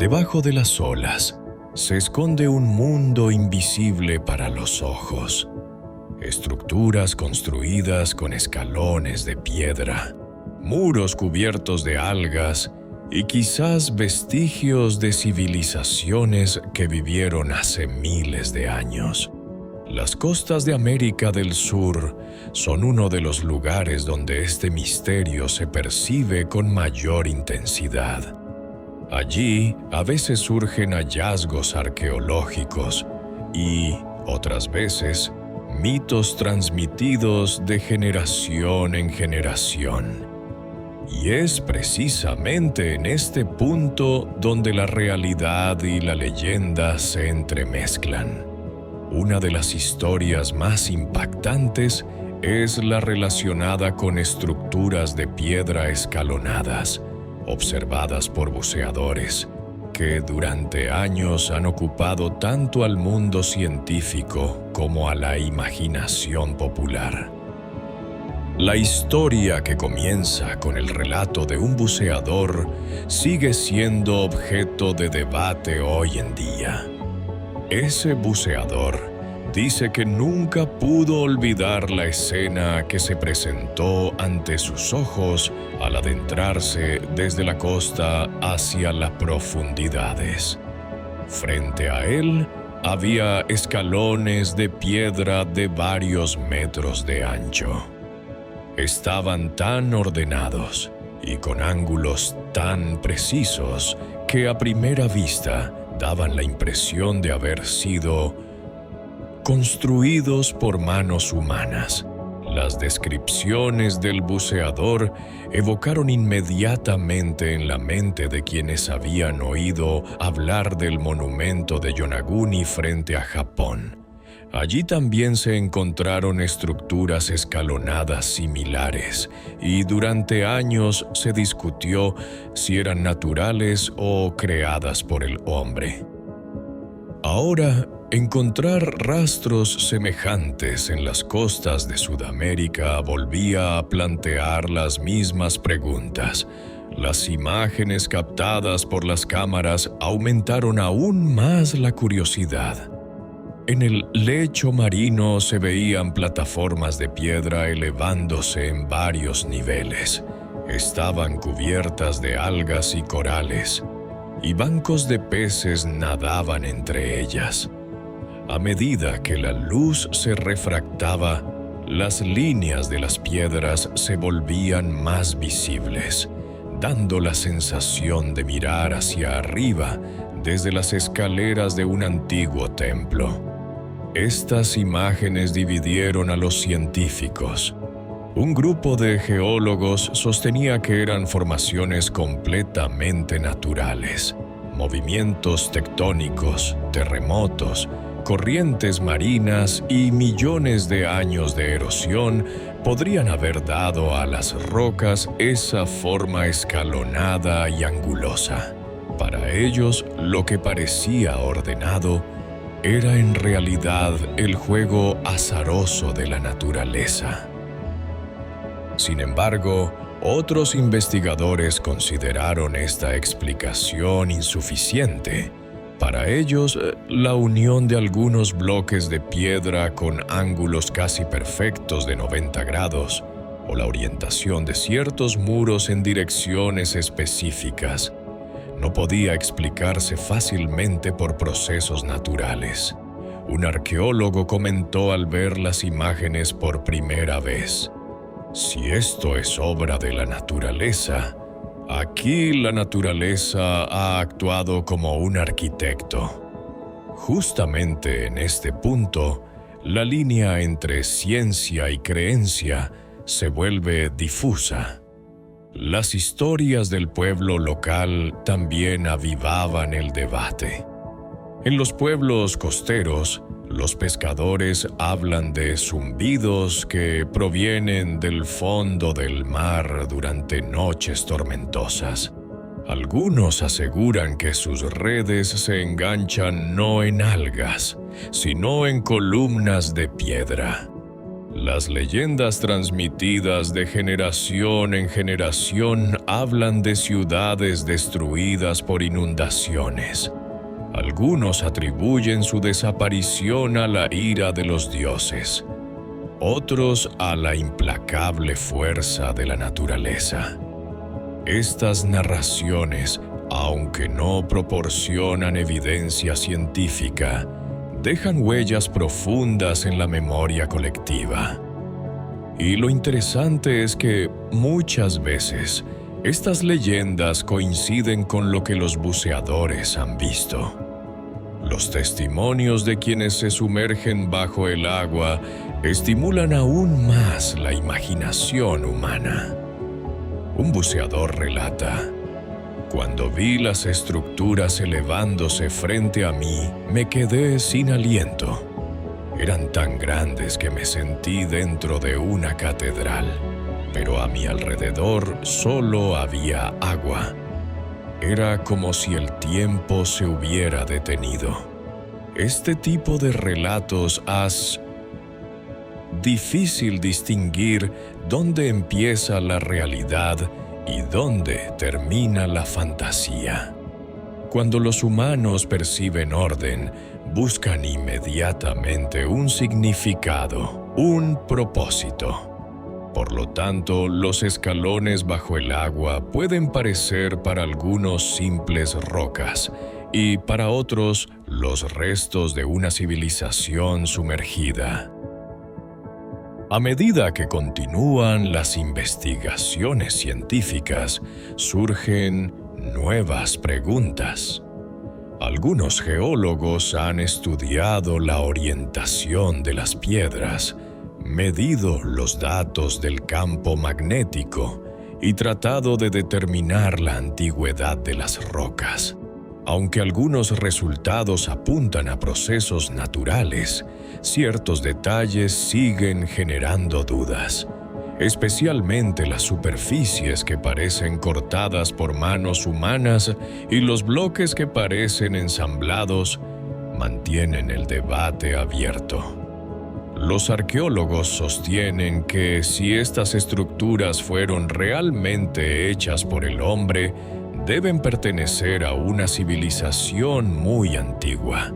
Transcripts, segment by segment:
Debajo de las olas se esconde un mundo invisible para los ojos. Estructuras construidas con escalones de piedra, muros cubiertos de algas y quizás vestigios de civilizaciones que vivieron hace miles de años. Las costas de América del Sur son uno de los lugares donde este misterio se percibe con mayor intensidad. Allí a veces surgen hallazgos arqueológicos y, otras veces, mitos transmitidos de generación en generación. Y es precisamente en este punto donde la realidad y la leyenda se entremezclan. Una de las historias más impactantes es la relacionada con estructuras de piedra escalonadas, observadas por buceadores, que durante años han ocupado tanto al mundo científico como a la imaginación popular. La historia, que comienza con el relato de un buceador, sigue siendo objeto de debate hoy en día. Ese buceador dice que nunca pudo olvidar la escena que se presentó ante sus ojos al adentrarse desde la costa hacia las profundidades. Frente a él había escalones de piedra de varios metros de ancho. Estaban tan ordenados y con ángulos tan precisos que a primera vista daban la impresión de haber sido construidos por manos humanas. Las descripciones del buceador evocaron inmediatamente en la mente de quienes habían oído hablar del monumento de Yonaguni frente a Japón. Allí también se encontraron estructuras escalonadas similares y durante años se discutió si eran naturales o creadas por el hombre. Ahora, encontrar rastros semejantes en las costas de Sudamérica volvía a plantear las mismas preguntas. Las imágenes captadas por las cámaras aumentaron aún más la curiosidad. En el lecho marino se veían plataformas de piedra elevándose en varios niveles. Estaban cubiertas de algas y corales, y bancos de peces nadaban entre ellas. A medida que la luz se refractaba, las líneas de las piedras se volvían más visibles, dando la sensación de mirar hacia arriba desde las escaleras de un antiguo templo. Estas imágenes dividieron a los científicos. Un grupo de geólogos sostenía que eran formaciones completamente naturales. Movimientos tectónicos, terremotos, corrientes marinas y millones de años de erosión podrían haber dado a las rocas esa forma escalonada y angulosa. Para ellos, lo que parecía ordenado era en realidad el juego azaroso de la naturaleza. Sin embargo, otros investigadores consideraron esta explicación insuficiente. Para ellos, la unión de algunos bloques de piedra con ángulos casi perfectos de 90 grados, o la orientación de ciertos muros en direcciones específicas, no podía explicarse fácilmente por procesos naturales. Un arqueólogo comentó al ver las imágenes por primera vez: si esto es obra de la naturaleza, aquí la naturaleza ha actuado como un arquitecto. Justamente en este punto, la línea entre ciencia y creencia se vuelve difusa. Las historias del pueblo local también avivaban el debate. En los pueblos costeros, los pescadores hablan de zumbidos que provienen del fondo del mar durante noches tormentosas. Algunos aseguran que sus redes se enganchan no en algas, sino en columnas de piedra. Las leyendas transmitidas de generación en generación hablan de ciudades destruidas por inundaciones. Algunos atribuyen su desaparición a la ira de los dioses, otros a la implacable fuerza de la naturaleza. Estas narraciones, aunque no proporcionan evidencia científica, dejan huellas profundas en la memoria colectiva. Y lo interesante es que muchas veces estas leyendas coinciden con lo que los buceadores han visto. Los testimonios de quienes se sumergen bajo el agua estimulan aún más la imaginación humana. Un buceador relata: cuando vi las estructuras elevándose frente a mí, me quedé sin aliento. Eran tan grandes que me sentí dentro de una catedral, pero a mi alrededor solo había agua. Era como si el tiempo se hubiera detenido. Este tipo de relatos hace difícil distinguir dónde empieza la realidad y dónde termina la fantasía. Cuando los humanos perciben orden, buscan inmediatamente un significado, un propósito. Por lo tanto, los escalones bajo el agua pueden parecer para algunos simples rocas y para otros los restos de una civilización sumergida. A medida que continúan las investigaciones científicas, surgen nuevas preguntas. Algunos geólogos han estudiado la orientación de las piedras, medido los datos del campo magnético y tratado de determinar la antigüedad de las rocas. Aunque algunos resultados apuntan a procesos naturales, ciertos detalles siguen generando dudas, especialmente las superficies que parecen cortadas por manos humanas y los bloques que parecen ensamblados mantienen el debate abierto. Los arqueólogos sostienen que si estas estructuras fueron realmente hechas por el hombre, deben pertenecer a una civilización muy antigua.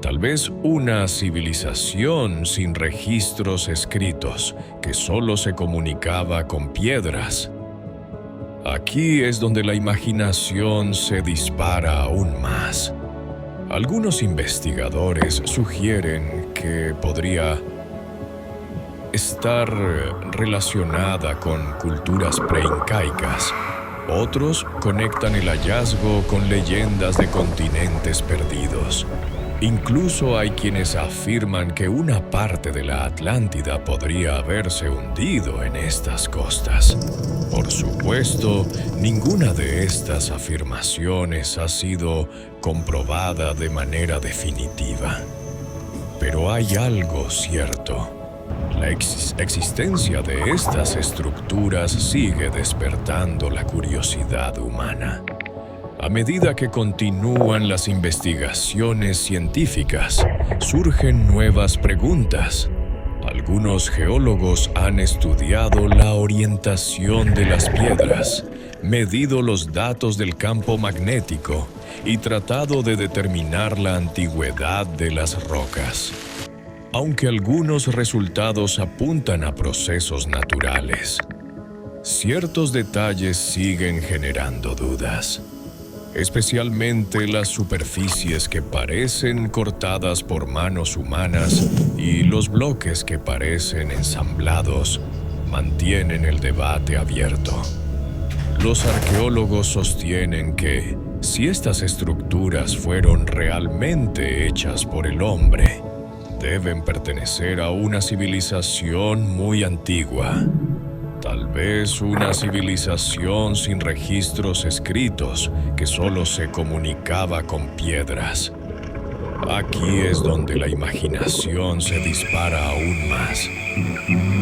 Tal vez una civilización sin registros escritos, que solo se comunicaba con piedras. Aquí es donde la imaginación se dispara aún más. Algunos investigadores sugieren que podría estar relacionada con culturas preincaicas. Otros conectan el hallazgo con leyendas de continentes perdidos. Incluso hay quienes afirman que una parte de la Atlántida podría haberse hundido en estas costas. Por supuesto, ninguna de estas afirmaciones ha sido comprobada de manera definitiva. Pero hay algo cierto. La existencia de estas estructuras sigue despertando la curiosidad humana. A medida que continúan las investigaciones científicas, surgen nuevas preguntas. Algunos geólogos han estudiado la orientación de las piedras, medido los datos del campo magnético y tratado de determinar la antigüedad de las rocas. Aunque algunos resultados apuntan a procesos naturales, ciertos detalles siguen generando dudas. Especialmente las superficies que parecen cortadas por manos humanas y los bloques que parecen ensamblados mantienen el debate abierto. Los arqueólogos sostienen que, si estas estructuras fueron realmente hechas por el hombre, deben pertenecer a una civilización muy antigua. Tal vez una civilización sin registros escritos que solo se comunicaba con piedras. Aquí es donde la imaginación se dispara aún más.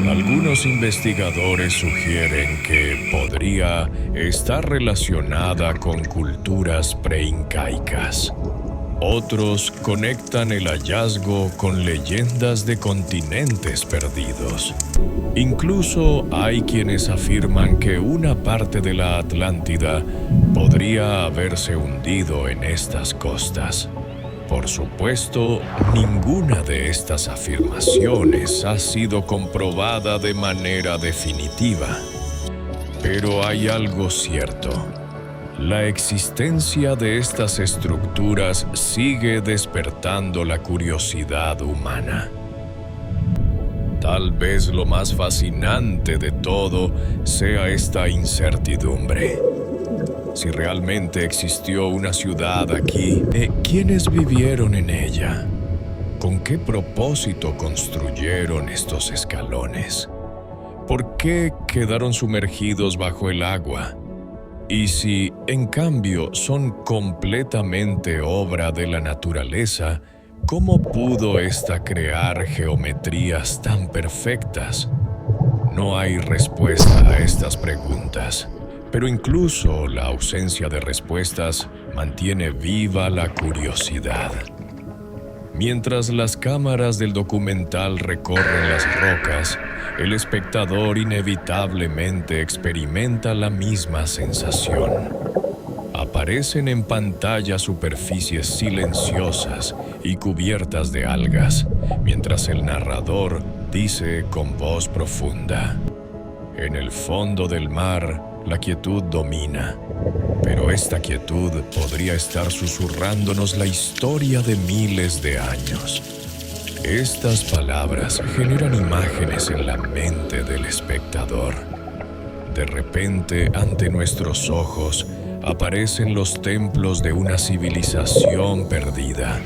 Algunos investigadores sugieren que podría estar relacionada con culturas preincaicas. Otros conectan el hallazgo con leyendas de continentes perdidos. Incluso hay quienes afirman que una parte de la Atlántida podría haberse hundido en estas costas. Por supuesto, ninguna de estas afirmaciones ha sido comprobada de manera definitiva. Pero hay algo cierto. La existencia de estas estructuras sigue despertando la curiosidad humana. Tal vez lo más fascinante de todo sea esta incertidumbre. Si realmente existió una ciudad aquí, ¿quiénes vivieron en ella? ¿Con qué propósito construyeron estos escalones? ¿Por qué quedaron sumergidos bajo el agua? Y si, en cambio, son completamente obra de la naturaleza, ¿cómo pudo ésta crear geometrías tan perfectas? No hay respuesta a estas preguntas, pero incluso la ausencia de respuestas mantiene viva la curiosidad. Mientras las cámaras del documental recorren las rocas, el espectador inevitablemente experimenta la misma sensación. Aparecen en pantalla superficies silenciosas y cubiertas de algas, mientras el narrador dice con voz profunda: en el fondo del mar, la quietud domina, pero esta quietud podría estar susurrándonos la historia de miles de años. Estas palabras generan imágenes en la mente del espectador. De repente, ante nuestros ojos, aparecen los templos de una civilización perdida,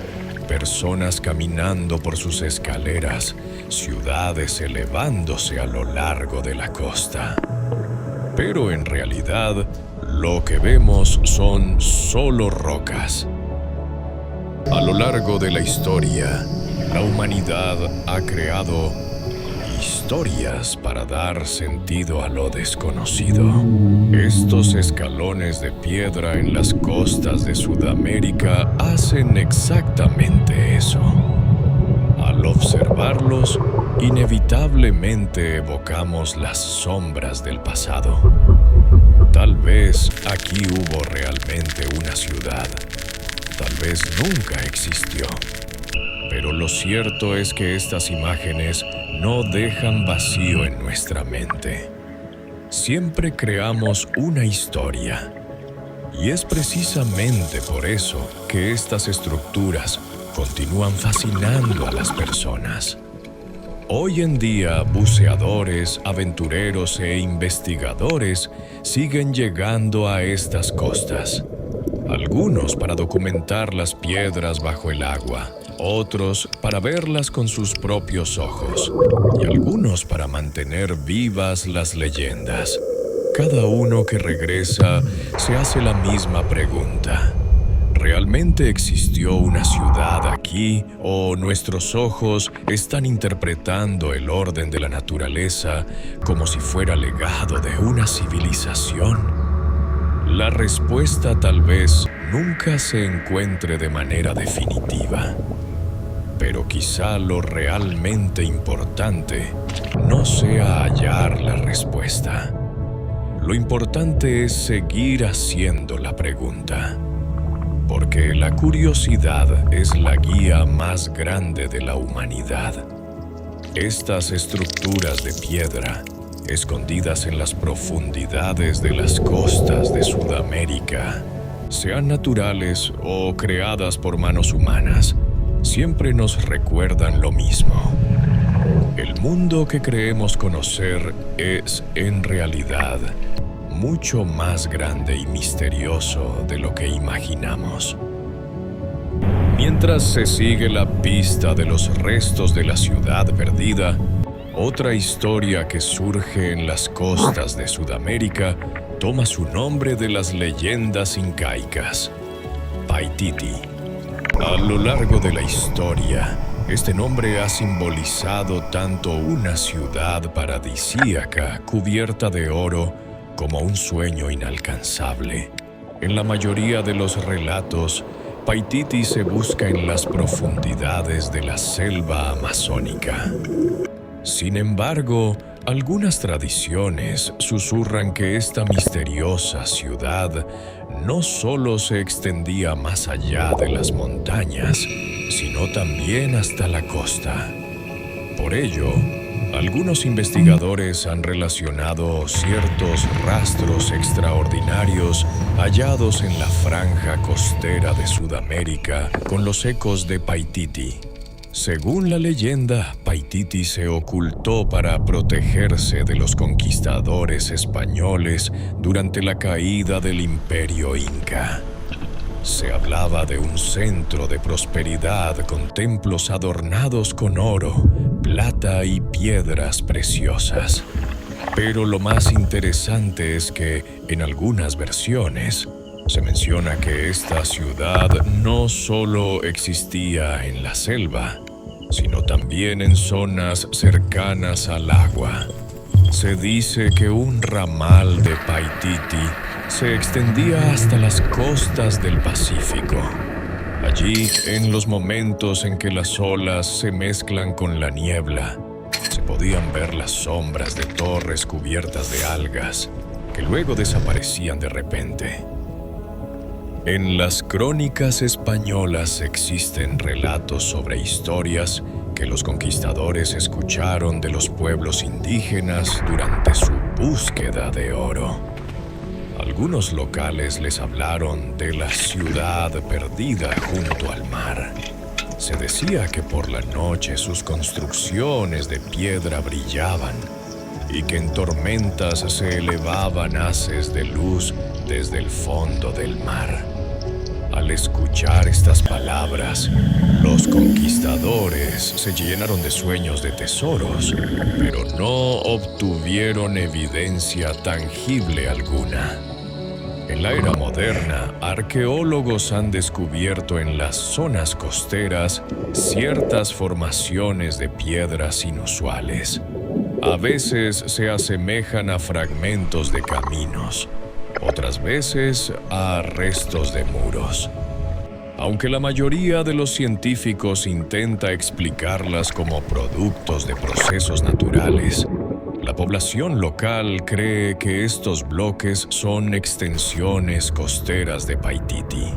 personas caminando por sus escaleras, ciudades elevándose a lo largo de la costa. Pero en realidad, lo que vemos son solo rocas. A lo largo de la historia, la humanidad ha creado historias para dar sentido a lo desconocido. Estos escalones de piedra en las costas de Sudamérica hacen exactamente eso. Al observarlos, inevitablemente evocamos las sombras del pasado. Tal vez aquí hubo realmente una ciudad. Tal vez nunca existió. Pero lo cierto es que estas imágenes no dejan vacío en nuestra mente. Siempre creamos una historia. Y es precisamente por eso que estas estructuras continúan fascinando a las personas. Hoy en día, buceadores, aventureros e investigadores siguen llegando a estas costas. Algunos para documentar las piedras bajo el agua, otros para verlas con sus propios ojos, y algunos para mantener vivas las leyendas. Cada uno que regresa se hace la misma pregunta: ¿realmente existió una ciudad aquí o nuestros ojos están interpretando el orden de la naturaleza como si fuera legado de una civilización? La respuesta tal vez nunca se encuentre de manera definitiva, pero quizá lo realmente importante no sea hallar la respuesta. Lo importante es seguir haciendo la pregunta, porque la curiosidad es la guía más grande de la humanidad. Estas estructuras de piedra, escondidas en las profundidades de las costas de Sudamérica, sean naturales o creadas por manos humanas, siempre nos recuerdan lo mismo. El mundo que creemos conocer es, en realidad, mucho más grande y misterioso de lo que imaginamos. Mientras se sigue la pista de los restos de la ciudad perdida, otra historia que surge en las costas de Sudamérica toma su nombre de las leyendas incaicas: Paititi. A lo largo de la historia, este nombre ha simbolizado tanto una ciudad paradisíaca cubierta de oro como un sueño inalcanzable. En la mayoría de los relatos, Paititi se busca en las profundidades de la selva amazónica. Sin embargo, algunas tradiciones susurran que esta misteriosa ciudad no solo se extendía más allá de las montañas, sino también hasta la costa. Por ello, algunos investigadores han relacionado ciertos rastros extraordinarios hallados en la franja costera de Sudamérica con los ecos de Paititi. Según la leyenda, Paititi se ocultó para protegerse de los conquistadores españoles durante la caída del Imperio Inca. Se hablaba de un centro de prosperidad con templos adornados con oro, plata y piedras preciosas. Pero lo más interesante es que, en algunas versiones, se menciona que esta ciudad no solo existía en la selva, sino también en zonas cercanas al agua. Se dice que un ramal de Paititi se extendía hasta las costas del Pacífico. Allí, en los momentos en que las olas se mezclan con la niebla, se podían ver las sombras de torres cubiertas de algas, que luego desaparecían de repente. En las crónicas españolas existen relatos sobre historias que los conquistadores escucharon de los pueblos indígenas durante su búsqueda de oro. Algunos locales les hablaron de la ciudad perdida junto al mar. Se decía que por la noche sus construcciones de piedra brillaban y que en tormentas se elevaban haces de luz desde el fondo del mar. Al escuchar estas palabras, los conquistadores se llenaron de sueños de tesoros, pero no obtuvieron evidencia tangible alguna. En la era moderna, arqueólogos han descubierto en las zonas costeras ciertas formaciones de piedras inusuales. A veces se asemejan a fragmentos de caminos, otras veces a restos de muros. Aunque la mayoría de los científicos intenta explicarlas como productos de procesos naturales, la población local cree que estos bloques son extensiones costeras de Paititi.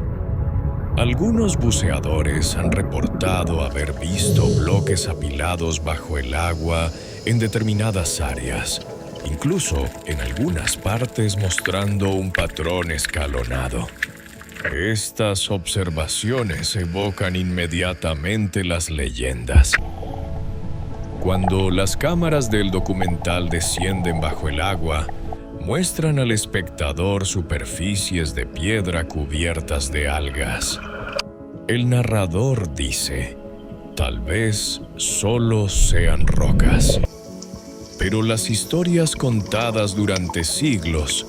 Algunos buceadores han reportado haber visto bloques apilados bajo el agua en determinadas áreas, incluso en algunas partes mostrando un patrón escalonado. Estas observaciones evocan inmediatamente las leyendas. Cuando las cámaras del documental descienden bajo el agua, muestran al espectador superficies de piedra cubiertas de algas. El narrador dice, tal vez solo sean rocas. Pero las historias contadas durante siglos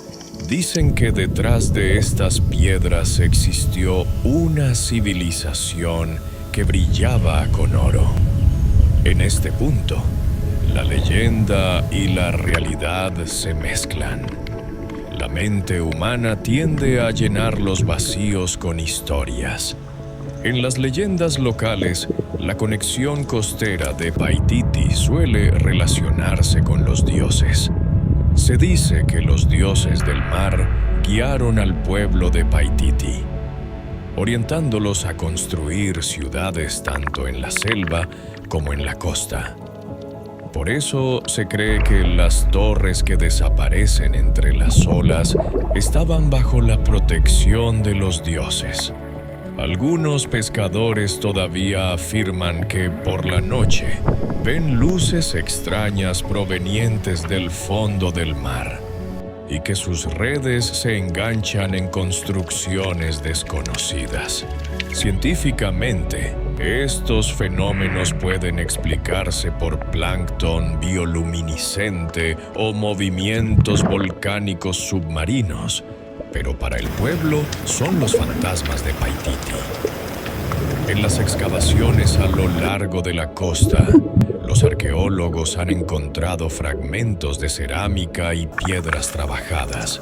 dicen que detrás de estas piedras existió una civilización que brillaba con oro. En este punto, la leyenda y la realidad se mezclan. La mente humana tiende a llenar los vacíos con historias. En las leyendas locales, la conexión costera de Paititi suele relacionarse con los dioses. Se dice que los dioses del mar guiaron al pueblo de Paititi, orientándolos a construir ciudades tanto en la selva como en la costa. Por eso se cree que las torres que desaparecen entre las olas estaban bajo la protección de los dioses. Algunos pescadores todavía afirman que por la noche ven luces extrañas provenientes del fondo del mar y que sus redes se enganchan en construcciones desconocidas. Científicamente, estos fenómenos pueden explicarse por plancton bioluminiscente o movimientos volcánicos submarinos, pero para el pueblo son los fantasmas de Paititi. En las excavaciones a lo largo de la costa, los arqueólogos han encontrado fragmentos de cerámica y piedras trabajadas.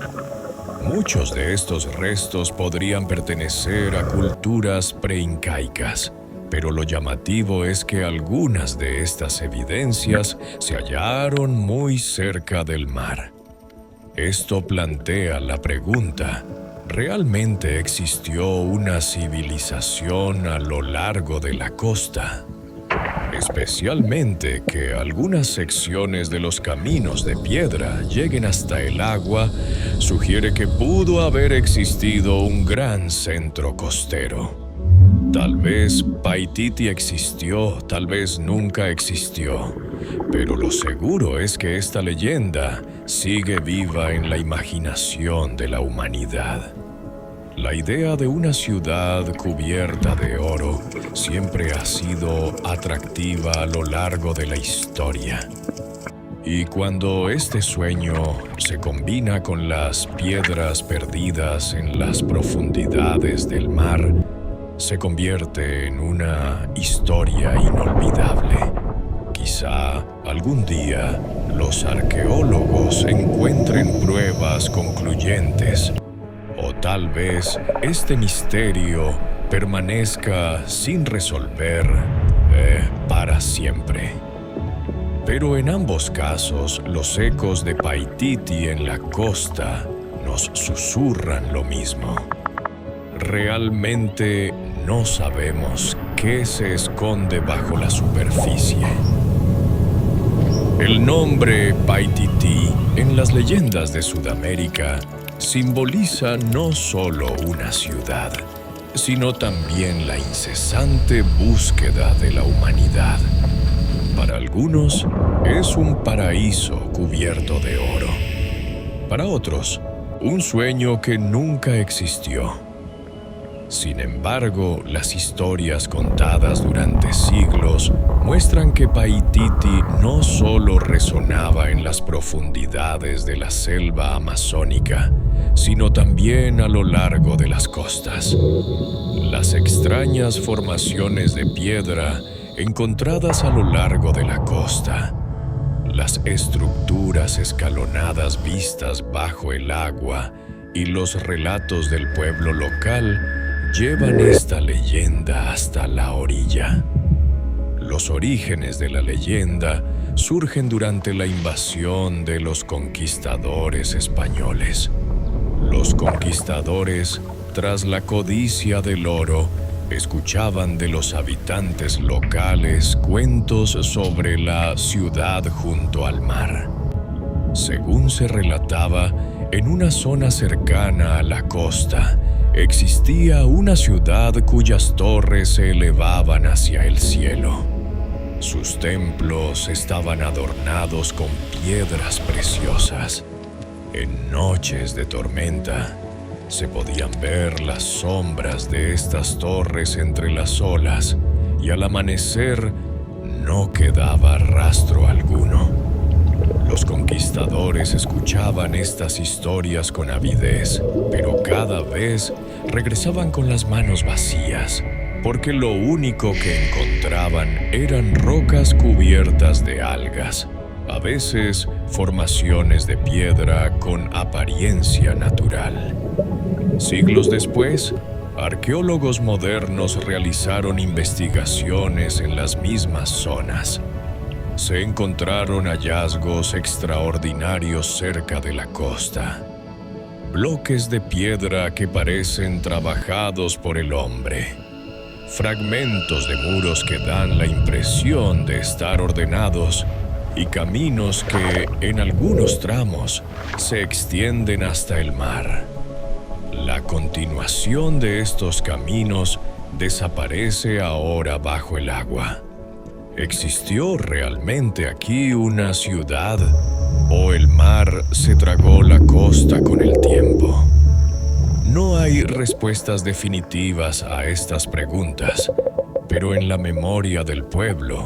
Muchos de estos restos podrían pertenecer a culturas preincaicas, pero lo llamativo es que algunas de estas evidencias se hallaron muy cerca del mar. Esto plantea la pregunta: ¿realmente existió una civilización a lo largo de la costa? Especialmente que algunas secciones de los caminos de piedra lleguen hasta el agua, sugiere que pudo haber existido un gran centro costero. Tal vez Paititi existió, tal vez nunca existió, pero lo seguro es que esta leyenda sigue viva en la imaginación de la humanidad. La idea de una ciudad cubierta de oro siempre ha sido atractiva a lo largo de la historia. Y cuando este sueño se combina con las piedras perdidas en las profundidades del mar, se convierte en una historia inolvidable. Quizá algún día los arqueólogos encuentren pruebas concluyentes, o tal vez este misterio permanezca sin resolver para siempre. Pero en ambos casos, los ecos de Paititi en la costa nos susurran lo mismo. Realmente no sabemos qué se esconde bajo la superficie. El nombre Paititi en las leyendas de Sudamérica simboliza no solo una ciudad, sino también la incesante búsqueda de la humanidad. Para algunos, es un paraíso cubierto de oro. Para otros, un sueño que nunca existió. Sin embargo, las historias contadas durante siglos muestran que Paititi no solo resonaba en las profundidades de la selva amazónica, sino también a lo largo de las costas. Las extrañas formaciones de piedra encontradas a lo largo de la costa, las estructuras escalonadas vistas bajo el agua y los relatos del pueblo local llevan esta leyenda hasta la orilla. Los orígenes de la leyenda surgen durante la invasión de los conquistadores españoles. Los conquistadores, tras la codicia del oro, escuchaban de los habitantes locales cuentos sobre la ciudad junto al mar. Según se relataba, en una zona cercana a la costa, existía una ciudad cuyas torres se elevaban hacia el cielo. Sus templos estaban adornados con piedras preciosas. En noches de tormenta, se podían ver las sombras de estas torres entre las olas, y al amanecer no quedaba rastro alguno. Los conquistadores escuchaban estas historias con avidez, pero cada vez regresaban con las manos vacías, porque lo único que encontraban eran rocas cubiertas de algas, a veces formaciones de piedra con apariencia natural. Siglos después, arqueólogos modernos realizaron investigaciones en las mismas zonas. Se encontraron hallazgos extraordinarios cerca de la costa. Bloques de piedra que parecen trabajados por el hombre. Fragmentos de muros que dan la impresión de estar ordenados y caminos que, en algunos tramos, se extienden hasta el mar. La continuación de estos caminos desaparece ahora bajo el agua. ¿Existió realmente aquí una ciudad o el mar se tragó la costa con el tiempo? No hay respuestas definitivas a estas preguntas, pero en la memoria del pueblo,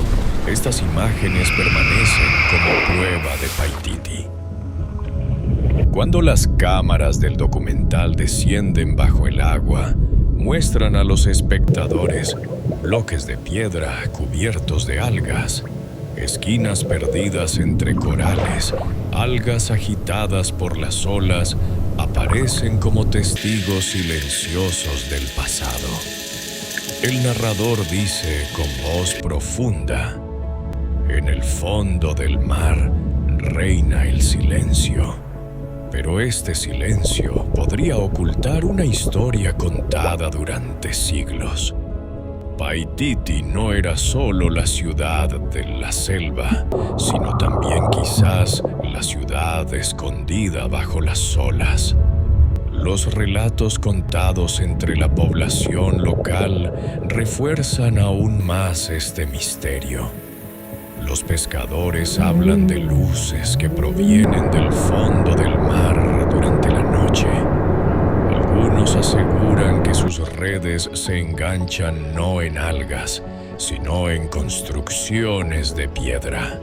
estas imágenes permanecen como prueba de Paititi. Cuando las cámaras del documental descienden bajo el agua, muestran a los espectadores bloques de piedra cubiertos de algas, esquinas perdidas entre corales, algas agitadas por las olas aparecen como testigos silenciosos del pasado. El narrador dice con voz profunda: en el fondo del mar reina el silencio, pero este silencio podría ocultar una historia contada durante siglos. Paititi no era solo la ciudad de la selva, sino también quizás la ciudad escondida bajo las olas. Los relatos contados entre la población local refuerzan aún más este misterio. Los pescadores hablan de luces que provienen del fondo del mar durante la noche. Algunos aseguran que sus redes se enganchan no en algas, sino en construcciones de piedra.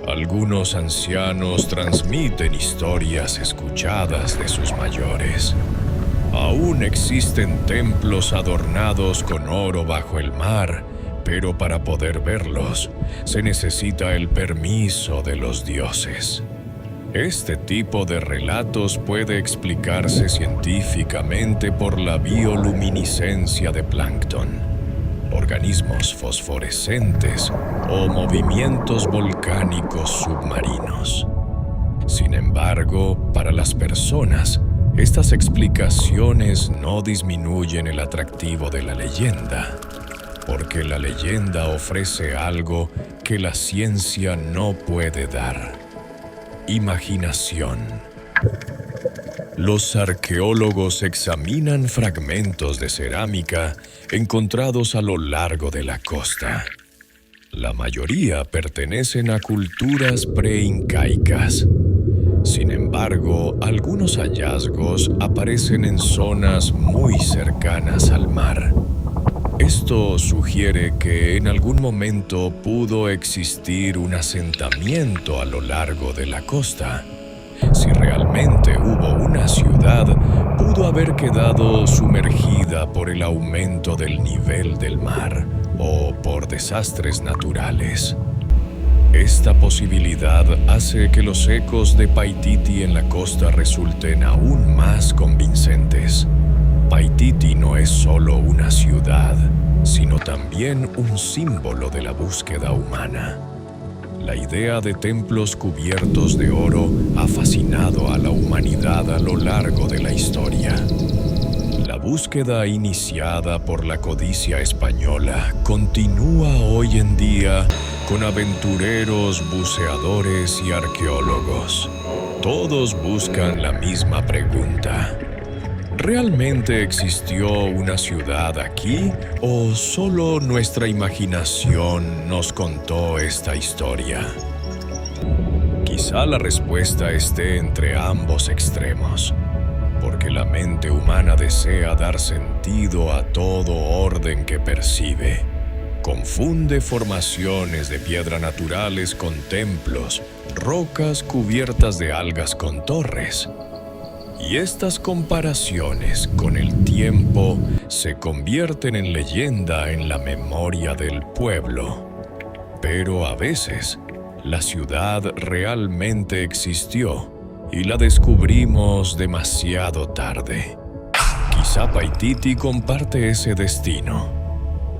Algunos ancianos transmiten historias escuchadas de sus mayores. Aún existen templos adornados con oro bajo el mar, pero para poder verlos, se necesita el permiso de los dioses. Este tipo de relatos puede explicarse científicamente por la bioluminiscencia de plancton, organismos fosforescentes o movimientos volcánicos submarinos. Sin embargo, para las personas, estas explicaciones no disminuyen el atractivo de la leyenda, porque la leyenda ofrece algo que la ciencia no puede dar: imaginación. Los arqueólogos examinan fragmentos de cerámica encontrados a lo largo de la costa. La mayoría pertenecen a culturas preincaicas. Sin embargo, algunos hallazgos aparecen en zonas muy cercanas al mar. Esto sugiere que en algún momento pudo existir un asentamiento a lo largo de la costa. Si realmente hubo una ciudad, pudo haber quedado sumergida por el aumento del nivel del mar o por desastres naturales. Esta posibilidad hace que los ecos de Paititi en la costa resulten aún más convincentes. Paititi no es solo una ciudad, sino también un símbolo de la búsqueda humana. La idea de templos cubiertos de oro ha fascinado a la humanidad a lo largo de la historia. La búsqueda iniciada por la codicia española continúa hoy en día con aventureros, buceadores y arqueólogos. Todos buscan la misma pregunta: ¿realmente existió una ciudad aquí o solo nuestra imaginación nos contó esta historia? Quizá la respuesta esté entre ambos extremos, porque la mente humana desea dar sentido a todo orden que percibe. Confunde formaciones de piedra naturales con templos, rocas cubiertas de algas con torres. Y estas comparaciones, con el tiempo, se convierten en leyenda en la memoria del pueblo. Pero a veces, la ciudad realmente existió y la descubrimos demasiado tarde. Quizá Paititi comparte ese destino.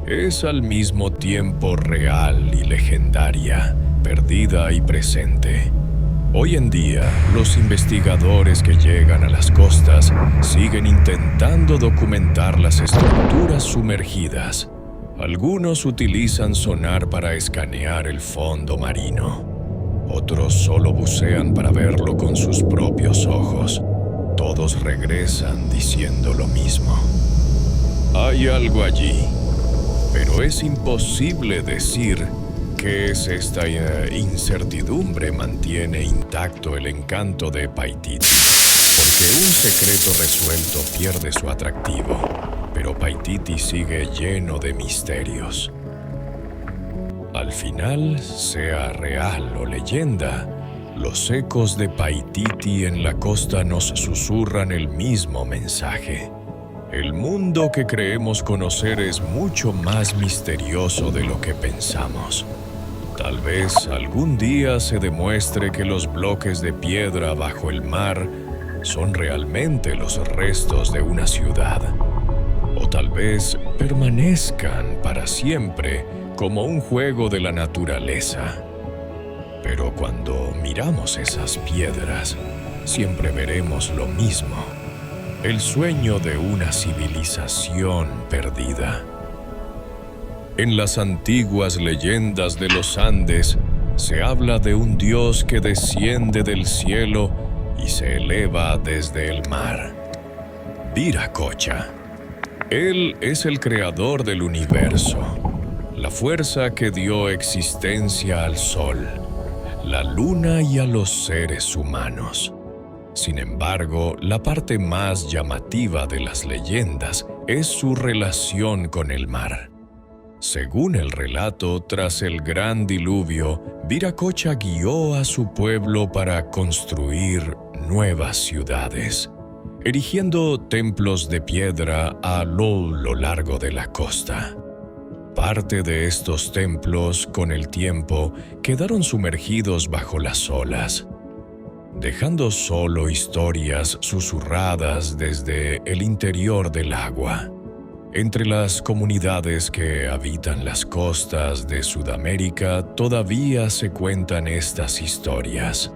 Es al mismo tiempo real y legendaria, perdida y presente. Hoy en día, los investigadores que llegan a las costas siguen intentando documentar las estructuras sumergidas. Algunos utilizan sonar para escanear el fondo marino. Otros solo bucean para verlo con sus propios ojos. Todos regresan diciendo lo mismo: hay algo allí, pero es imposible decir. ¿Qué es esta incertidumbre? Mantiene intacto el encanto de Paititi, porque un secreto resuelto pierde su atractivo, pero Paititi sigue lleno de misterios. Al final, sea real o leyenda, los ecos de Paititi en la costa nos susurran el mismo mensaje. El mundo que creemos conocer es mucho más misterioso de lo que pensamos. Tal vez algún día se demuestre que los bloques de piedra bajo el mar son realmente los restos de una ciudad, o tal vez permanezcan para siempre como un juego de la naturaleza. Pero cuando miramos esas piedras, siempre veremos lo mismo: el sueño de una civilización perdida. En las antiguas leyendas de los Andes se habla de un dios que desciende del cielo y se eleva desde el mar. Viracocha. Él es el creador del universo, la fuerza que dio existencia al sol, la luna y a los seres humanos. Sin embargo, la parte más llamativa de las leyendas es su relación con el mar. Según el relato, tras el gran diluvio, Viracocha guió a su pueblo para construir nuevas ciudades, erigiendo templos de piedra a lo largo de la costa. Parte de estos templos, con el tiempo, quedaron sumergidos bajo las olas, dejando solo historias susurradas desde el interior del agua. Entre las comunidades que habitan las costas de Sudamérica todavía se cuentan estas historias.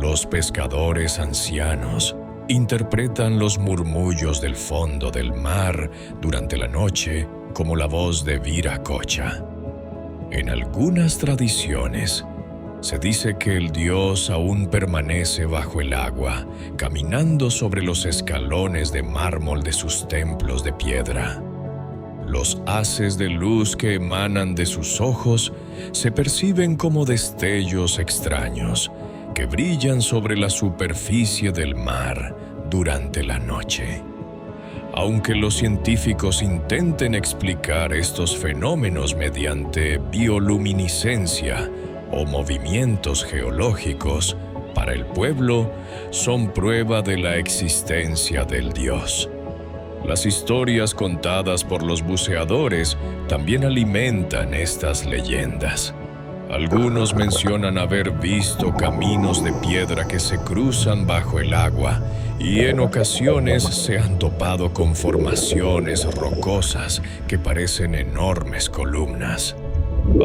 Los pescadores ancianos interpretan los murmullos del fondo del mar durante la noche como la voz de Viracocha. En algunas tradiciones, se dice que el dios aún permanece bajo el agua, caminando sobre los escalones de mármol de sus templos de piedra. Los haces de luz que emanan de sus ojos se perciben como destellos extraños que brillan sobre la superficie del mar durante la noche. Aunque los científicos intenten explicar estos fenómenos mediante bioluminiscencia o movimientos geológicos, para el pueblo son prueba de la existencia del dios. Las historias contadas por los buceadores también alimentan estas leyendas. Algunos mencionan haber visto caminos de piedra que se cruzan bajo el agua y en ocasiones se han topado con formaciones rocosas que parecen enormes columnas.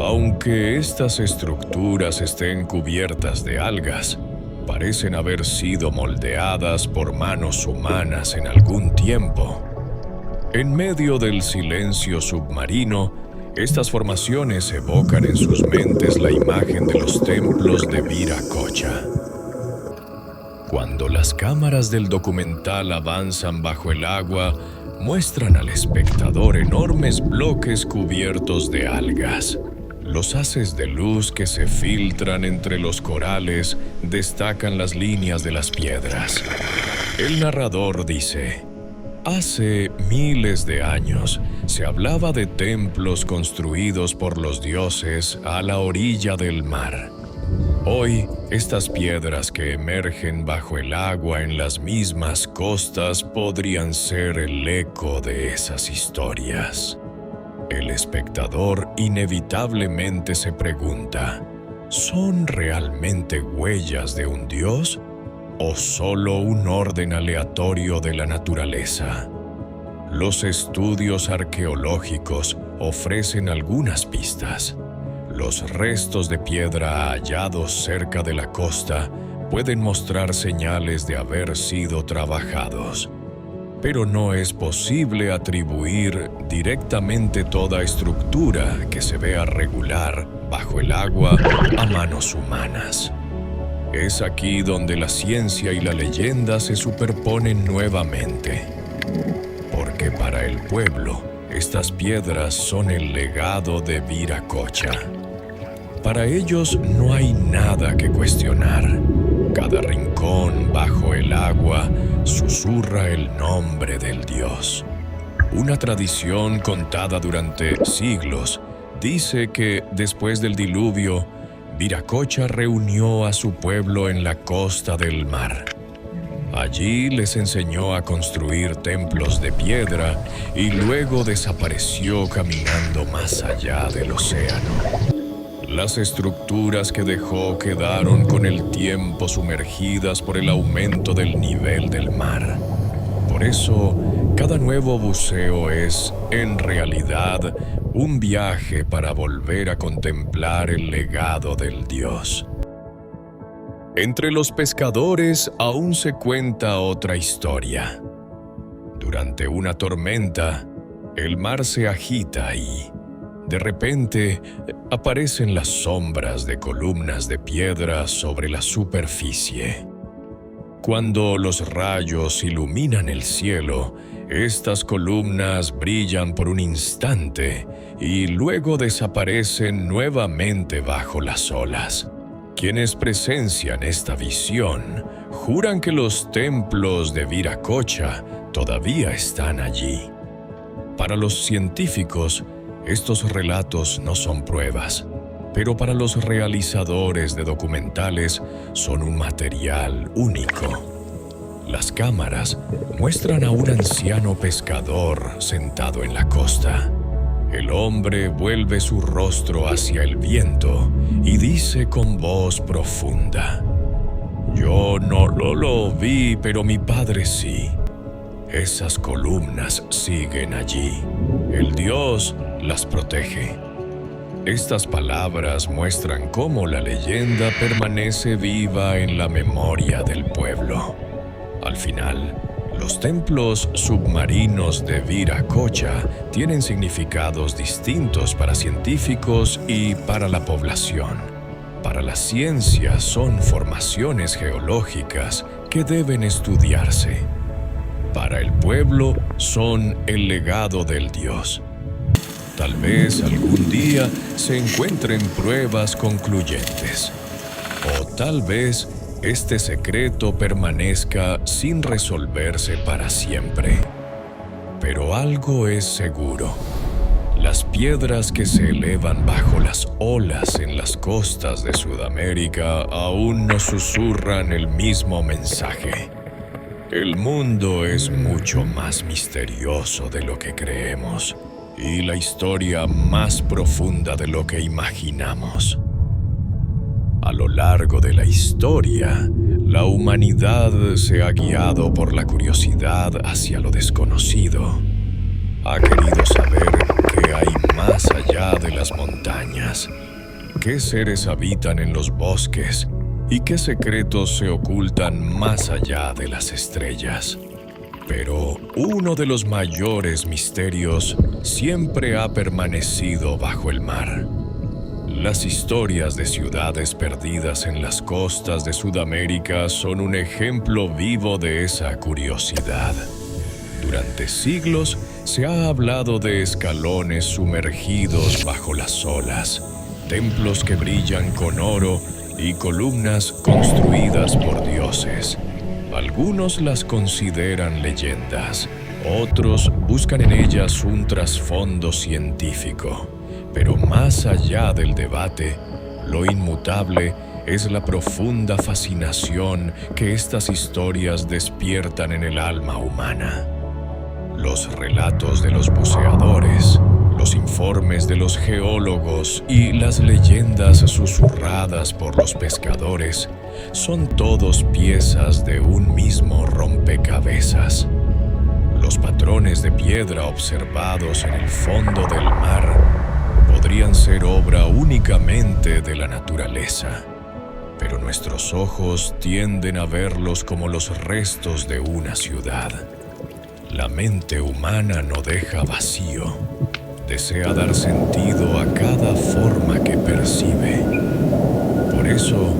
Aunque estas estructuras estén cubiertas de algas, parecen haber sido moldeadas por manos humanas en algún tiempo. En medio del silencio submarino, estas formaciones evocan en sus mentes la imagen de los templos de Viracocha. Cuando las cámaras del documental avanzan bajo el agua, muestran al espectador enormes bloques cubiertos de algas. Los haces de luz que se filtran entre los corales destacan las líneas de las piedras. El narrador dice: hace miles de años se hablaba de templos construidos por los dioses a la orilla del mar. Hoy, estas piedras que emergen bajo el agua en las mismas costas podrían ser el eco de esas historias. El espectador inevitablemente se pregunta: ¿son realmente huellas de un dios o solo un orden aleatorio de la naturaleza? Los estudios arqueológicos ofrecen algunas pistas. Los restos de piedra hallados cerca de la costa pueden mostrar señales de haber sido trabajados. Pero no es posible atribuir directamente toda estructura que se vea regular bajo el agua a manos humanas. Es aquí donde la ciencia y la leyenda se superponen nuevamente. Porque para el pueblo, estas piedras son el legado de Viracocha. Para ellos no hay nada que cuestionar. Cada rincón bajo el agua susurra el nombre del dios. Una tradición contada durante siglos dice que después del diluvio, Viracocha reunió a su pueblo en la costa del mar. Allí les enseñó a construir templos de piedra y luego desapareció caminando más allá del océano. Las estructuras que dejó quedaron con el tiempo sumergidas por el aumento del nivel del mar. Por eso, cada nuevo buceo es, en realidad, un viaje para volver a contemplar el legado del Dios. Entre los pescadores aún se cuenta otra historia. Durante una tormenta, el mar se agita y, de repente, aparecen las sombras de columnas de piedra sobre la superficie. Cuando los rayos iluminan el cielo, estas columnas brillan por un instante y luego desaparecen nuevamente bajo las olas. Quienes presencian esta visión juran que los templos de Viracocha todavía están allí. Para los científicos, estos relatos no son pruebas, pero para los realizadores de documentales son un material único. Las cámaras muestran a un anciano pescador sentado en la costa. El hombre vuelve su rostro hacia el viento y dice con voz profunda: «Yo no lo vi, pero mi padre sí. Esas columnas siguen allí. El Dios las protege». Estas palabras muestran cómo la leyenda permanece viva en la memoria del pueblo. Al final, los templos submarinos de Viracocha tienen significados distintos para científicos y para la población. Para la ciencia son formaciones geológicas que deben estudiarse. Para el pueblo son el legado del Dios. Tal vez algún día se encuentren pruebas concluyentes. O tal vez este secreto permanezca sin resolverse para siempre. Pero algo es seguro. Las piedras que se elevan bajo las olas en las costas de Sudamérica aún nos susurran el mismo mensaje. El mundo es mucho más misterioso de lo que creemos y la historia más profunda de lo que imaginamos. A lo largo de la historia, la humanidad se ha guiado por la curiosidad hacia lo desconocido. Ha querido saber qué hay más allá de las montañas, qué seres habitan en los bosques y qué secretos se ocultan más allá de las estrellas. Pero uno de los mayores misterios siempre ha permanecido bajo el mar. Las historias de ciudades perdidas en las costas de Sudamérica son un ejemplo vivo de esa curiosidad. Durante siglos se ha hablado de escalones sumergidos bajo las olas, templos que brillan con oro y columnas construidas por dioses. Algunos las consideran leyendas, otros buscan en ellas un trasfondo científico. Pero más allá del debate, lo inmutable es la profunda fascinación que estas historias despiertan en el alma humana. Los relatos de los buceadores, los informes de los geólogos y las leyendas susurradas por los pescadores son todos piezas de un mismo rompecabezas. Los patrones de piedra observados en el fondo del mar podrían ser obra únicamente de la naturaleza, pero nuestros ojos tienden a verlos como los restos de una ciudad. La mente humana no deja vacío, desea dar sentido a cada forma que percibe. Por eso,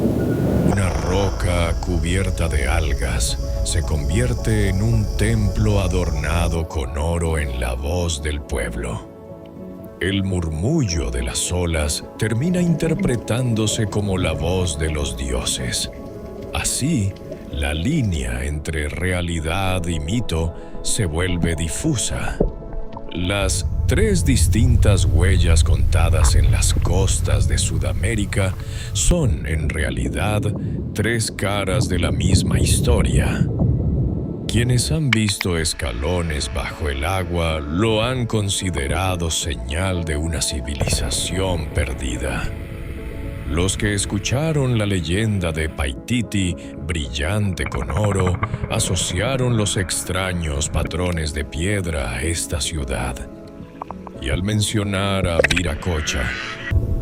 una roca cubierta de algas se convierte en un templo adornado con oro en la voz del pueblo. El murmullo de las olas termina interpretándose como la voz de los dioses. Así, la línea entre realidad y mito se vuelve difusa. Las 3 distintas huellas contadas en las costas de Sudamérica son, en realidad, 3 caras de la misma historia. Quienes han visto escalones bajo el agua lo han considerado señal de una civilización perdida. Los que escucharon la leyenda de Paititi, brillante con oro, asociaron los extraños patrones de piedra a esta ciudad. Y al mencionar a Viracocha,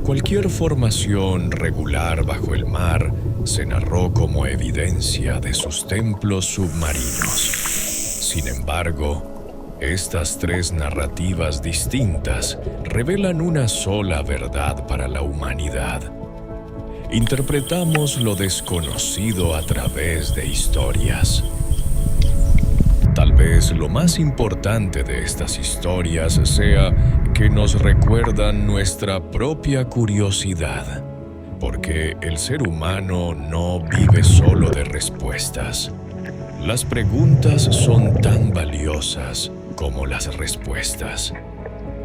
cualquier formación regular bajo el mar se narró como evidencia de sus templos submarinos. Sin embargo, estas tres narrativas distintas revelan una sola verdad para la humanidad. Interpretamos lo desconocido a través de historias. Tal vez lo más importante de estas historias sea que nos recuerdan nuestra propia curiosidad, porque el ser humano no vive solo de respuestas. Las preguntas son tan valiosas como las respuestas.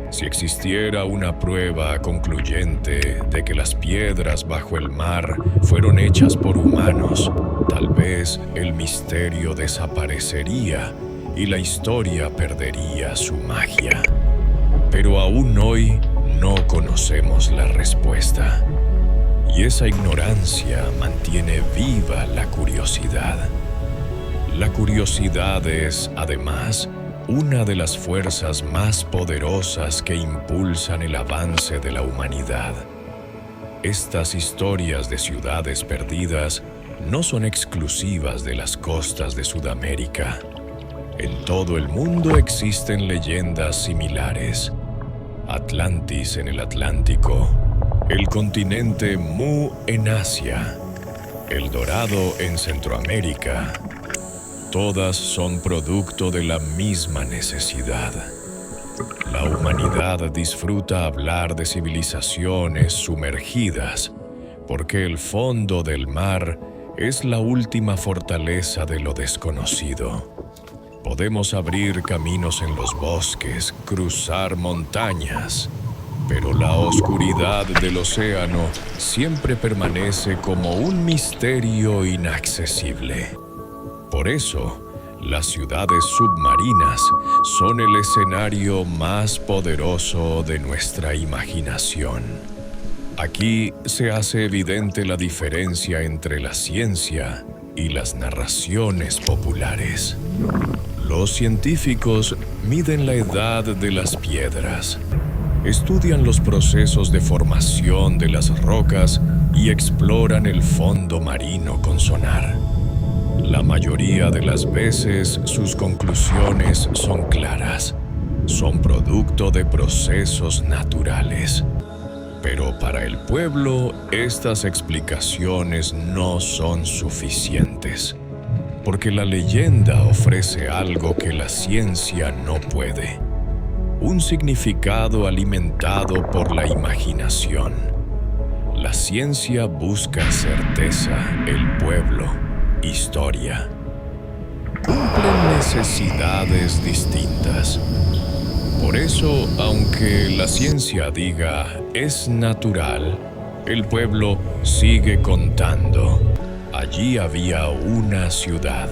Si existiera una prueba concluyente de que las piedras bajo el mar fueron hechas por humanos, tal vez el misterio desaparecería y la historia perdería su magia. Pero aún hoy no conocemos la respuesta. Y esa ignorancia mantiene viva la curiosidad. La curiosidad es, además, una de las fuerzas más poderosas que impulsan el avance de la humanidad. Estas historias de ciudades perdidas no son exclusivas de las costas de Sudamérica. En todo el mundo existen leyendas similares. Atlantis en el Atlántico, el continente Mu en Asia, El Dorado en Centroamérica. Todas son producto de la misma necesidad. La humanidad disfruta hablar de civilizaciones sumergidas, porque el fondo del mar es la última fortaleza de lo desconocido. Podemos abrir caminos en los bosques, cruzar montañas, pero la oscuridad del océano siempre permanece como un misterio inaccesible. Por eso, las ciudades submarinas son el escenario más poderoso de nuestra imaginación. Aquí se hace evidente la diferencia entre la ciencia y las narraciones populares. Los científicos miden la edad de las piedras, estudian los procesos de formación de las rocas y exploran el fondo marino con sonar. La mayoría de las veces sus conclusiones son claras, son producto de procesos naturales. Pero para el pueblo, estas explicaciones no son suficientes, porque la leyenda ofrece algo que la ciencia no puede: un significado alimentado por la imaginación. La ciencia busca certeza, el pueblo historia. Cumplen necesidades distintas. Por eso, aunque la ciencia diga es natural, el pueblo sigue contando. Allí había una ciudad.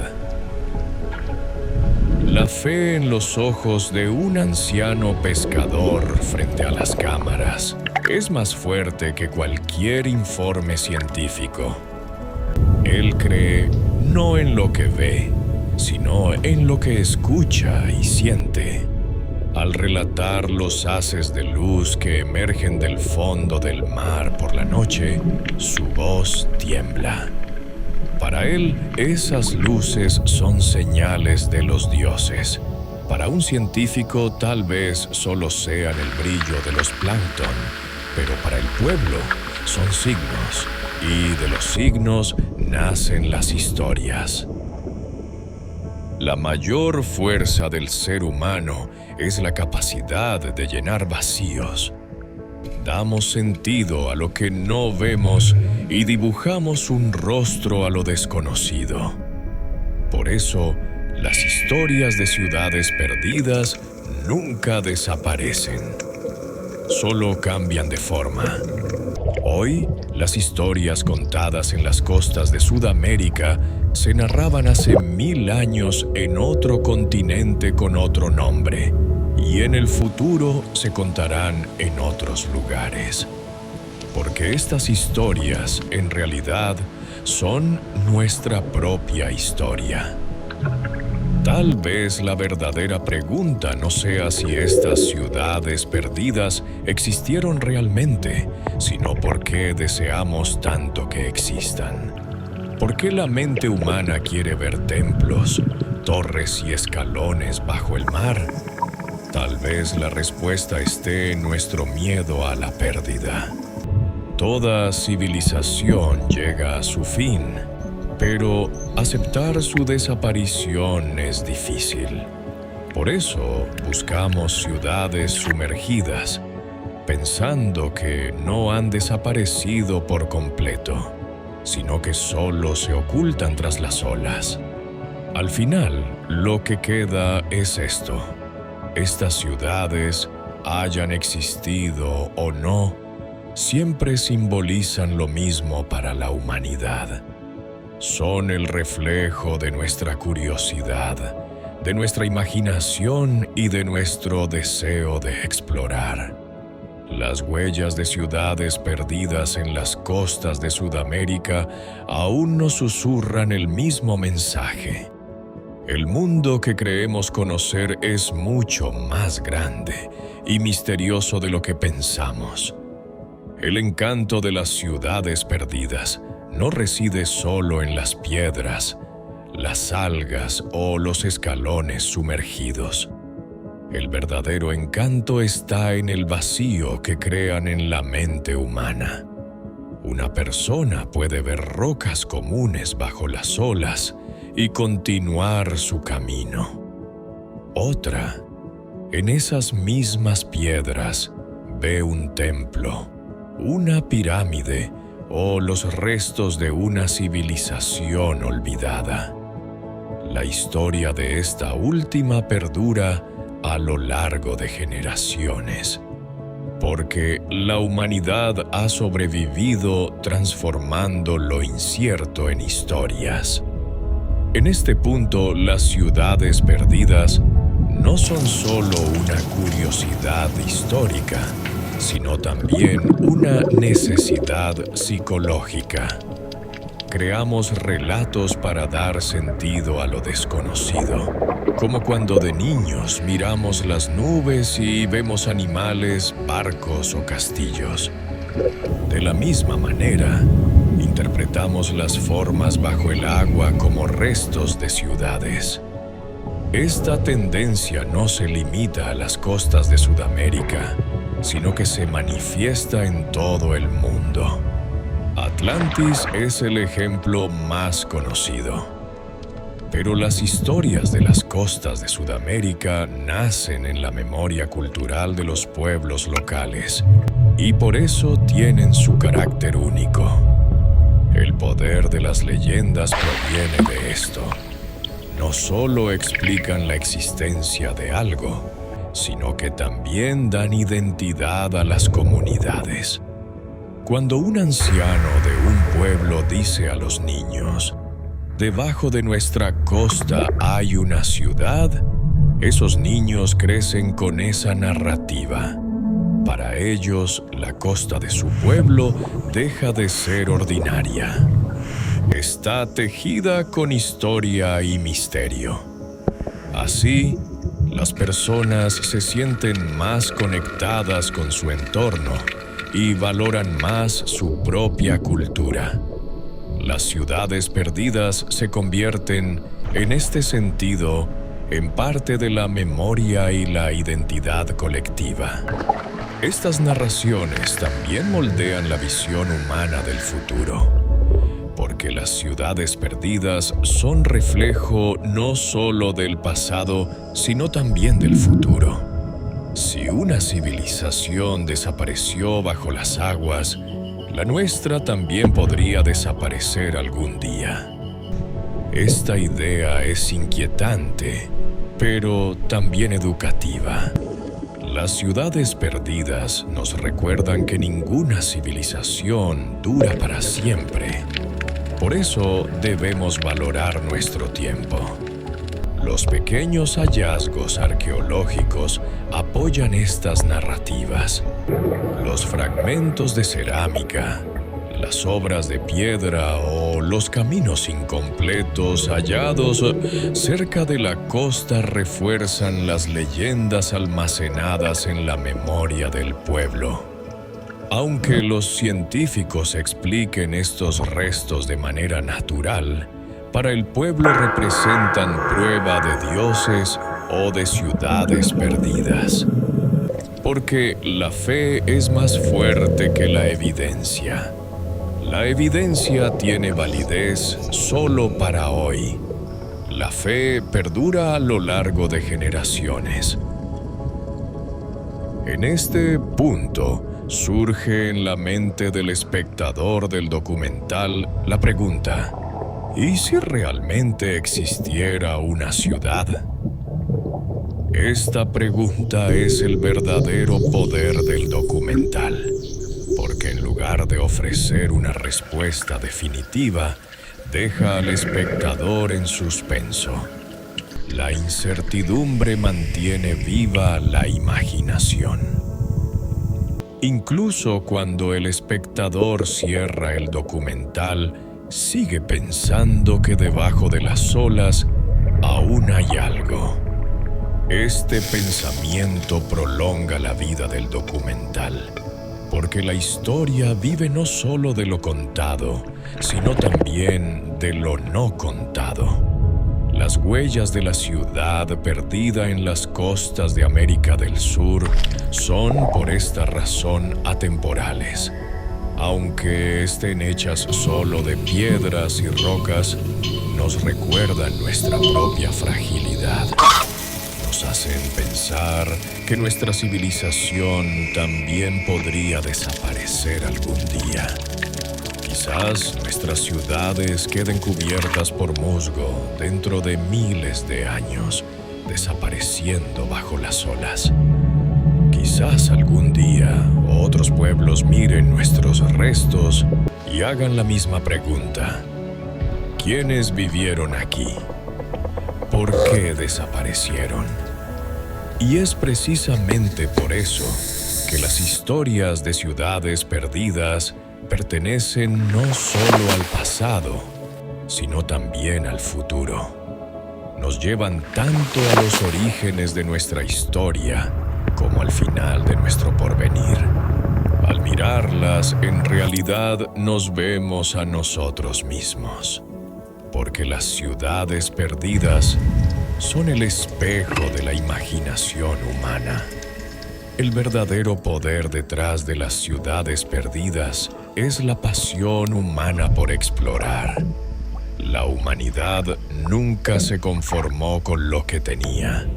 La fe en los ojos de un anciano pescador frente a las cámaras es más fuerte que cualquier informe científico. Él cree no en lo que ve, sino en lo que escucha y siente. Al relatar los haces de luz que emergen del fondo del mar por la noche, su voz tiembla. Para él, esas luces son señales de los dioses. Para un científico, tal vez solo sean el brillo de los plancton, pero para el pueblo son signos, y de los signos nacen las historias. La mayor fuerza del ser humano es la capacidad de llenar vacíos. Damos sentido a lo que no vemos y dibujamos un rostro a lo desconocido. Por eso, las historias de ciudades perdidas nunca desaparecen. Solo cambian de forma. Hoy, las historias contadas en las costas de Sudamérica se narraban hace 1000 años en otro continente con otro nombre, y en el futuro se contarán en otros lugares. porque estas historias, en realidad, son nuestra propia historia. Tal vez la verdadera pregunta no sea si estas ciudades perdidas existieron realmente, sino por qué deseamos tanto que existan. ¿Por qué la mente humana quiere ver templos, torres y escalones bajo el mar? Tal vez la respuesta esté en nuestro miedo a la pérdida. Toda civilización llega a su fin, pero aceptar su desaparición es difícil. Por eso buscamos ciudades sumergidas, pensando que no han desaparecido por completo, sino que solo se ocultan tras las olas. Al final, lo que queda es esto. Estas ciudades, hayan existido o no, siempre simbolizan lo mismo para la humanidad. Son el reflejo de nuestra curiosidad, de nuestra imaginación y de nuestro deseo de explorar. Las huellas de ciudades perdidas en las costas de Sudamérica aún nos susurran el mismo mensaje. El mundo que creemos conocer es mucho más grande y misterioso de lo que pensamos. El encanto de las ciudades perdidas no reside solo en las piedras, las algas o los escalones sumergidos. El verdadero encanto está en el vacío que crean en la mente humana. Una persona puede ver rocas comunes bajo las olas y continuar su camino. Otra, en esas mismas piedras, ve un templo, una pirámide o los restos de una civilización olvidada. La historia de esta última perdura a lo largo de generaciones, porque la humanidad ha sobrevivido transformando lo incierto en historias. En este punto, las ciudades perdidas no son solo una curiosidad histórica, sino también una necesidad psicológica. Creamos relatos para dar sentido a lo desconocido, como cuando de niños miramos las nubes y vemos animales, barcos o castillos. De la misma manera, interpretamos las formas bajo el agua como restos de ciudades. Esta tendencia no se limita a las costas de Sudamérica, sino que se manifiesta en todo el mundo. Atlantis es el ejemplo más conocido. Pero las historias de las costas de Sudamérica nacen en la memoria cultural de los pueblos locales y por eso tienen su carácter único. El poder de las leyendas proviene de esto. No solo explican la existencia de algo, sino que también dan identidad a las comunidades. Cuando un anciano de un pueblo dice a los niños, «Debajo de nuestra costa hay una ciudad», esos niños crecen con esa narrativa. Para ellos, la costa de su pueblo deja de ser ordinaria. Está tejida con historia y misterio. Así, las personas se sienten más conectadas con su entorno y valoran más su propia cultura. Las ciudades perdidas se convierten, en este sentido, en parte de la memoria y la identidad colectiva. Estas narraciones también moldean la visión humana del futuro, porque las ciudades perdidas son reflejo no solo del pasado, sino también del futuro. Si una civilización desapareció bajo las aguas, la nuestra también podría desaparecer algún día. Esta idea es inquietante, pero también educativa. Las ciudades perdidas nos recuerdan que ninguna civilización dura para siempre. Por eso debemos valorar nuestro tiempo. Los pequeños hallazgos arqueológicos apoyan estas narrativas. Los fragmentos de cerámica, las obras de piedra o los caminos incompletos hallados cerca de la costa refuerzan las leyendas almacenadas en la memoria del pueblo. Aunque los científicos expliquen estos restos de manera natural, para el pueblo representan prueba de dioses o de ciudades perdidas. Porque la fe es más fuerte que la evidencia. La evidencia tiene validez solo para hoy. La fe perdura a lo largo de generaciones. En este punto, surge en la mente del espectador del documental la pregunta: ¿y si realmente existiera una ciudad? Esta pregunta es el verdadero poder del documental, porque en lugar de ofrecer una respuesta definitiva, deja al espectador en suspenso. La incertidumbre mantiene viva la imaginación. Incluso cuando el espectador cierra el documental, sigue pensando que debajo de las olas aún hay algo. Este pensamiento prolonga la vida del documental, porque la historia vive no solo de lo contado, sino también de lo no contado. Las huellas de la ciudad perdida en las costas de América del Sur son, por esta razón, atemporales. Aunque estén hechas solo de piedras y rocas, nos recuerdan nuestra propia fragilidad. Nos hacen pensar que nuestra civilización también podría desaparecer algún día. Quizás nuestras ciudades queden cubiertas por musgo dentro de miles de años, desapareciendo bajo las olas. Quizás algún día otros pueblos miren nuestros restos y hagan la misma pregunta: ¿quiénes vivieron aquí? ¿Por qué desaparecieron? Y es precisamente por eso que las historias de ciudades perdidas pertenecen no solo al pasado, sino también al futuro. Nos llevan tanto a los orígenes de nuestra historia como al final de nuestro porvenir. Al mirarlas, en realidad nos vemos a nosotros mismos, porque las ciudades perdidas son el espejo de la imaginación humana. El verdadero poder detrás de las ciudades perdidas es la pasión humana por explorar. La humanidad nunca se conformó con lo que tenía.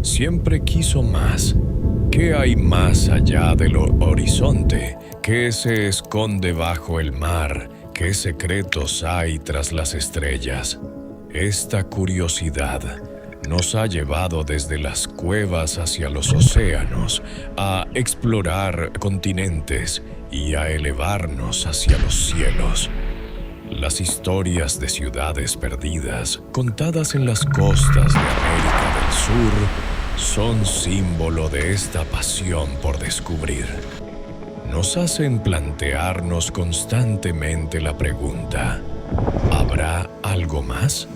Siempre quiso más. ¿Qué hay más allá del horizonte? ¿Qué se esconde bajo el mar? ¿Qué secretos hay tras las estrellas? Esta curiosidad nos ha llevado desde las cuevas hacia los océanos, a explorar continentes y a elevarnos hacia los cielos. Las historias de ciudades perdidas, contadas en las costas de América del Sur, son símbolo de esta pasión por descubrir. Nos hacen plantearnos constantemente la pregunta: ¿habrá algo más?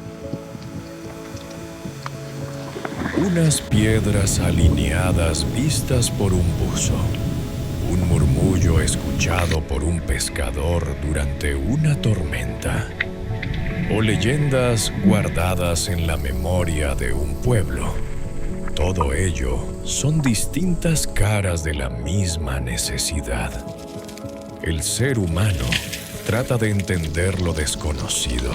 Unas piedras alineadas vistas por un buzo, un murmullo escuchado por un pescador durante una tormenta, o leyendas guardadas en la memoria de un pueblo. Todo ello son distintas caras de la misma necesidad. El ser humano trata de entender lo desconocido.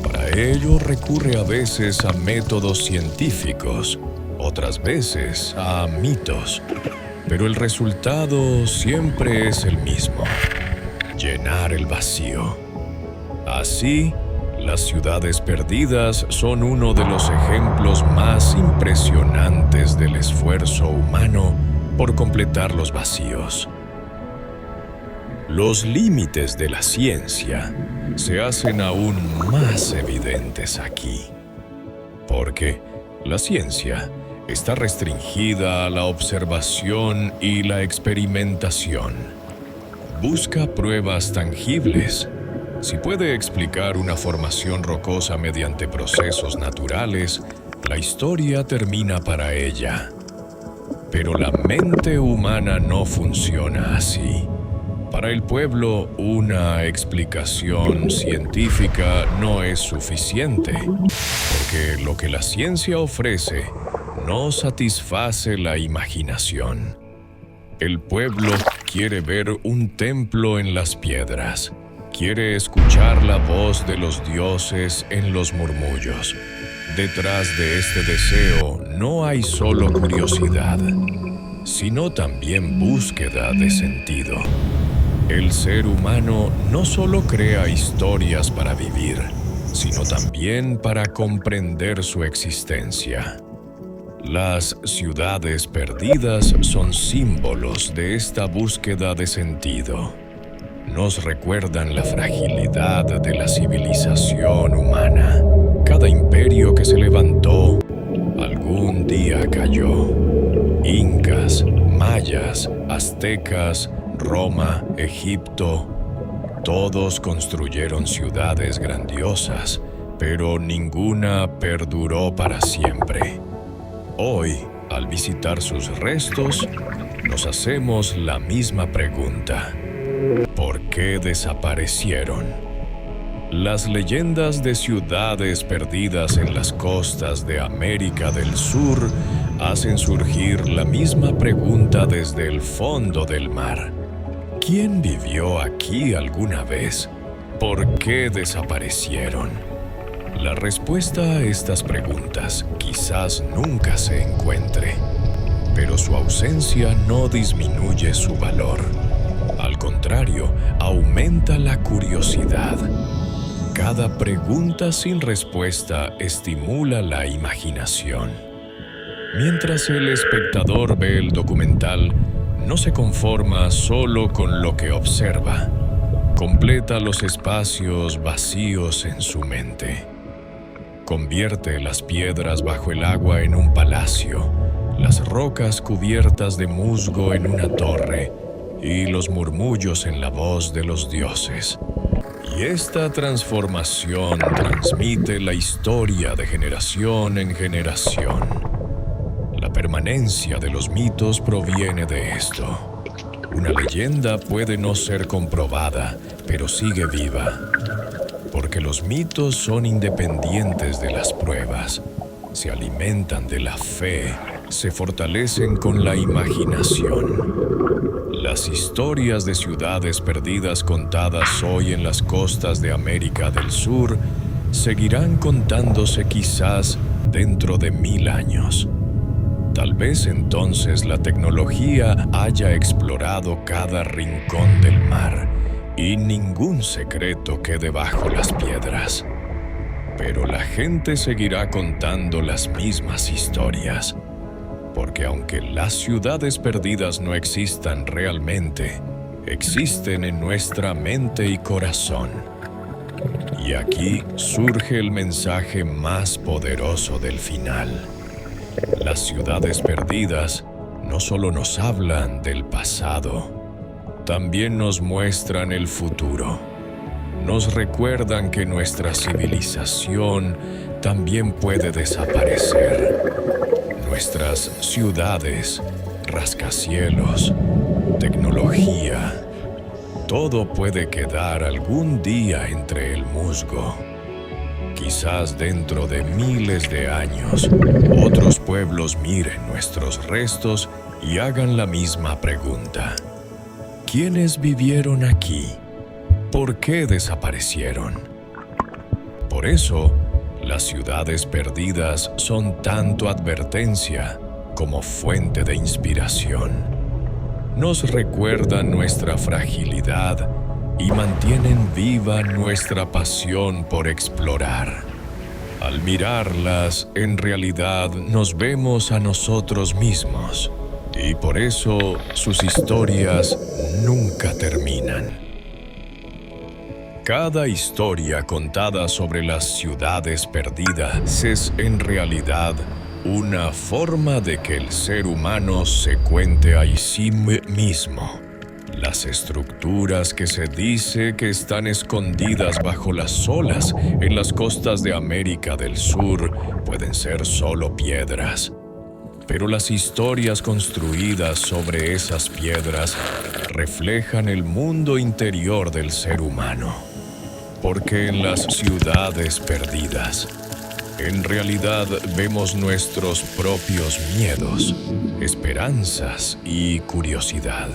Para ello recurre a veces a métodos científicos, otras veces a mitos, pero el resultado siempre es el mismo: llenar el vacío. Así, las ciudades perdidas son uno de los ejemplos más impresionantes del esfuerzo humano por completar los vacíos. Los límites de la ciencia se hacen aún más evidentes aquí. Porque la ciencia está restringida a la observación y la experimentación. Busca pruebas tangibles. Si puede explicar una formación rocosa mediante procesos naturales, la historia termina para ella. Pero la mente humana no funciona así. Para el pueblo, una explicación científica no es suficiente, porque lo que la ciencia ofrece no satisface la imaginación. El pueblo quiere ver un templo en las piedras. Quiere escuchar la voz de los dioses en los murmullos. Detrás de este deseo no hay solo curiosidad, sino también búsqueda de sentido. El ser humano no solo crea historias para vivir, sino también para comprender su existencia. Las ciudades perdidas son símbolos de esta búsqueda de sentido. Nos recuerdan la fragilidad de la civilización humana. Cada imperio que se levantó, algún día cayó. Incas, mayas, aztecas, Roma, Egipto, todos construyeron ciudades grandiosas, pero ninguna perduró para siempre. Hoy, al visitar sus restos, nos hacemos la misma pregunta. ¿Por qué desaparecieron? Las leyendas de ciudades perdidas en las costas de América del Sur hacen surgir la misma pregunta desde el fondo del mar. ¿Quién vivió aquí alguna vez? ¿Por qué desaparecieron? La respuesta a estas preguntas quizás nunca se encuentre, pero su ausencia no disminuye su valor. Al contrario, aumenta la curiosidad. Cada pregunta sin respuesta estimula la imaginación. Mientras el espectador ve el documental, no se conforma solo con lo que observa. Completa los espacios vacíos en su mente. Convierte las piedras bajo el agua en un palacio, las rocas cubiertas de musgo en una torre y los murmullos en la voz de los dioses. Y esta transformación transmite la historia de generación en generación. La permanencia de los mitos proviene de esto. Una leyenda puede no ser comprobada, pero sigue viva. Porque los mitos son independientes de las pruebas. Se alimentan de la fe, se fortalecen con la imaginación. Las historias de ciudades perdidas contadas hoy en las costas de América del Sur seguirán contándose quizás dentro de 1000 años. Tal vez entonces la tecnología haya explorado cada rincón del mar y ningún secreto quede bajo las piedras. Pero la gente seguirá contando las mismas historias, porque aunque las ciudades perdidas no existan realmente, existen en nuestra mente y corazón. Y aquí surge el mensaje más poderoso del final. Las ciudades perdidas no solo nos hablan del pasado, también nos muestran el futuro. Nos recuerdan que nuestra civilización también puede desaparecer. Nuestras ciudades, rascacielos, tecnología, todo puede quedar algún día entre el musgo. Quizás dentro de miles de años, otros pueblos miren nuestros restos y hagan la misma pregunta. ¿Quiénes vivieron aquí? ¿Por qué desaparecieron? Por eso, las ciudades perdidas son tanto advertencia como fuente de inspiración. Nos recuerdan nuestra fragilidad y mantienen viva nuestra pasión por explorar. Al mirarlas, en realidad nos vemos a nosotros mismos, y por eso sus historias nunca terminan. Cada historia contada sobre las ciudades perdidas es en realidad una forma de que el ser humano se cuente a sí mismo. Las estructuras que se dice que están escondidas bajo las olas en las costas de América del Sur pueden ser solo piedras. Pero las historias construidas sobre esas piedras reflejan el mundo interior del ser humano. Porque en las ciudades perdidas, en realidad vemos nuestros propios miedos, esperanzas y curiosidad.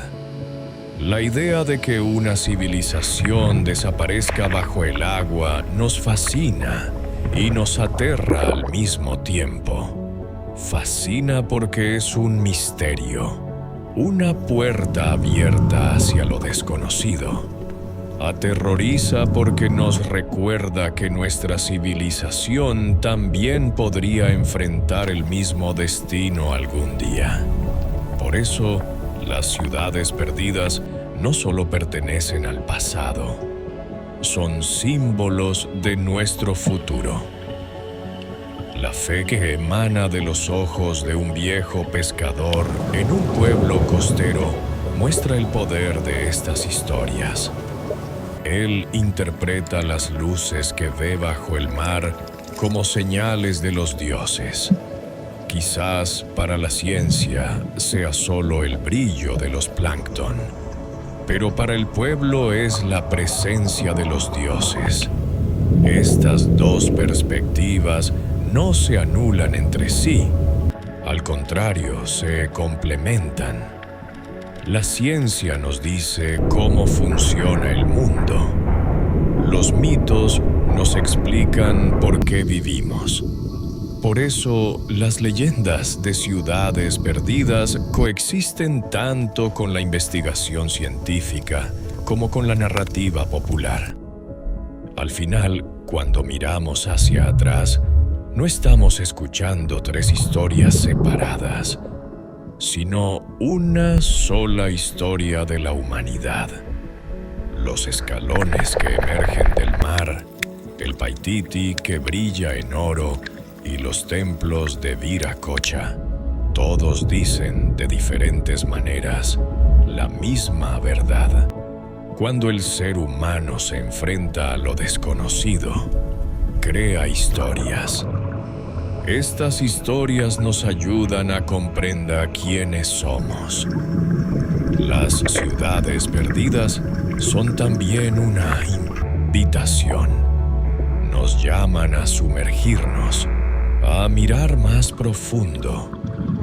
La idea de que una civilización desaparezca bajo el agua nos fascina y nos aterra al mismo tiempo. Fascina porque es un misterio, una puerta abierta hacia lo desconocido. Aterroriza porque nos recuerda que nuestra civilización también podría enfrentar el mismo destino algún día. Por eso, las ciudades perdidas no solo pertenecen al pasado, son símbolos de nuestro futuro. La fe que emana de los ojos de un viejo pescador en un pueblo costero muestra el poder de estas historias. Él interpreta las luces que ve bajo el mar como señales de los dioses. Quizás para la ciencia sea solo el brillo de los plancton, pero para el pueblo es la presencia de los dioses. Estas dos perspectivas no se anulan entre sí, al contrario, se complementan. La ciencia nos dice cómo funciona el mundo. Los mitos nos explican por qué vivimos. Por eso, las leyendas de ciudades perdidas coexisten tanto con la investigación científica como con la narrativa popular. Al final, cuando miramos hacia atrás, no estamos escuchando tres historias separadas, sino una sola historia de la humanidad. Los escalones que emergen del mar, el Paititi que brilla en oro y los templos de Viracocha, todos dicen de diferentes maneras la misma verdad. Cuando el ser humano se enfrenta a lo desconocido, crea historias. Estas historias nos ayudan a comprender quiénes somos. Las ciudades perdidas son también una invitación. Nos llaman a sumergirnos, a mirar más profundo,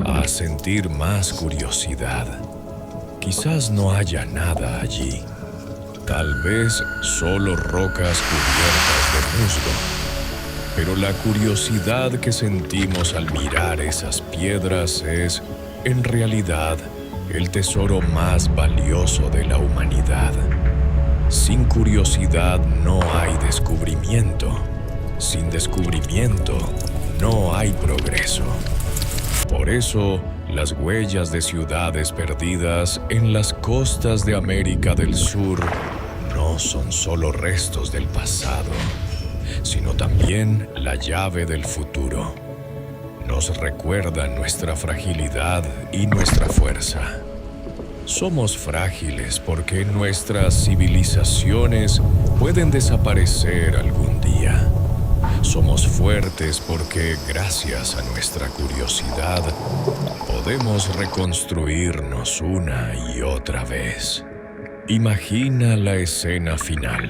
a sentir más curiosidad. Quizás no haya nada allí. Tal vez solo rocas cubiertas de musgo. Pero la curiosidad que sentimos al mirar esas piedras es, en realidad, el tesoro más valioso de la humanidad. Sin curiosidad no hay descubrimiento. Sin descubrimiento no hay progreso. Por eso, las huellas de ciudades perdidas en las costas de América del Sur no son solo restos del pasado, sino también la llave del futuro. Nos recuerdan nuestra fragilidad y nuestra fuerza. Somos frágiles porque nuestras civilizaciones pueden desaparecer algún día. Somos fuertes porque, gracias a nuestra curiosidad, podemos reconstruirnos una y otra vez. Imagina la escena final.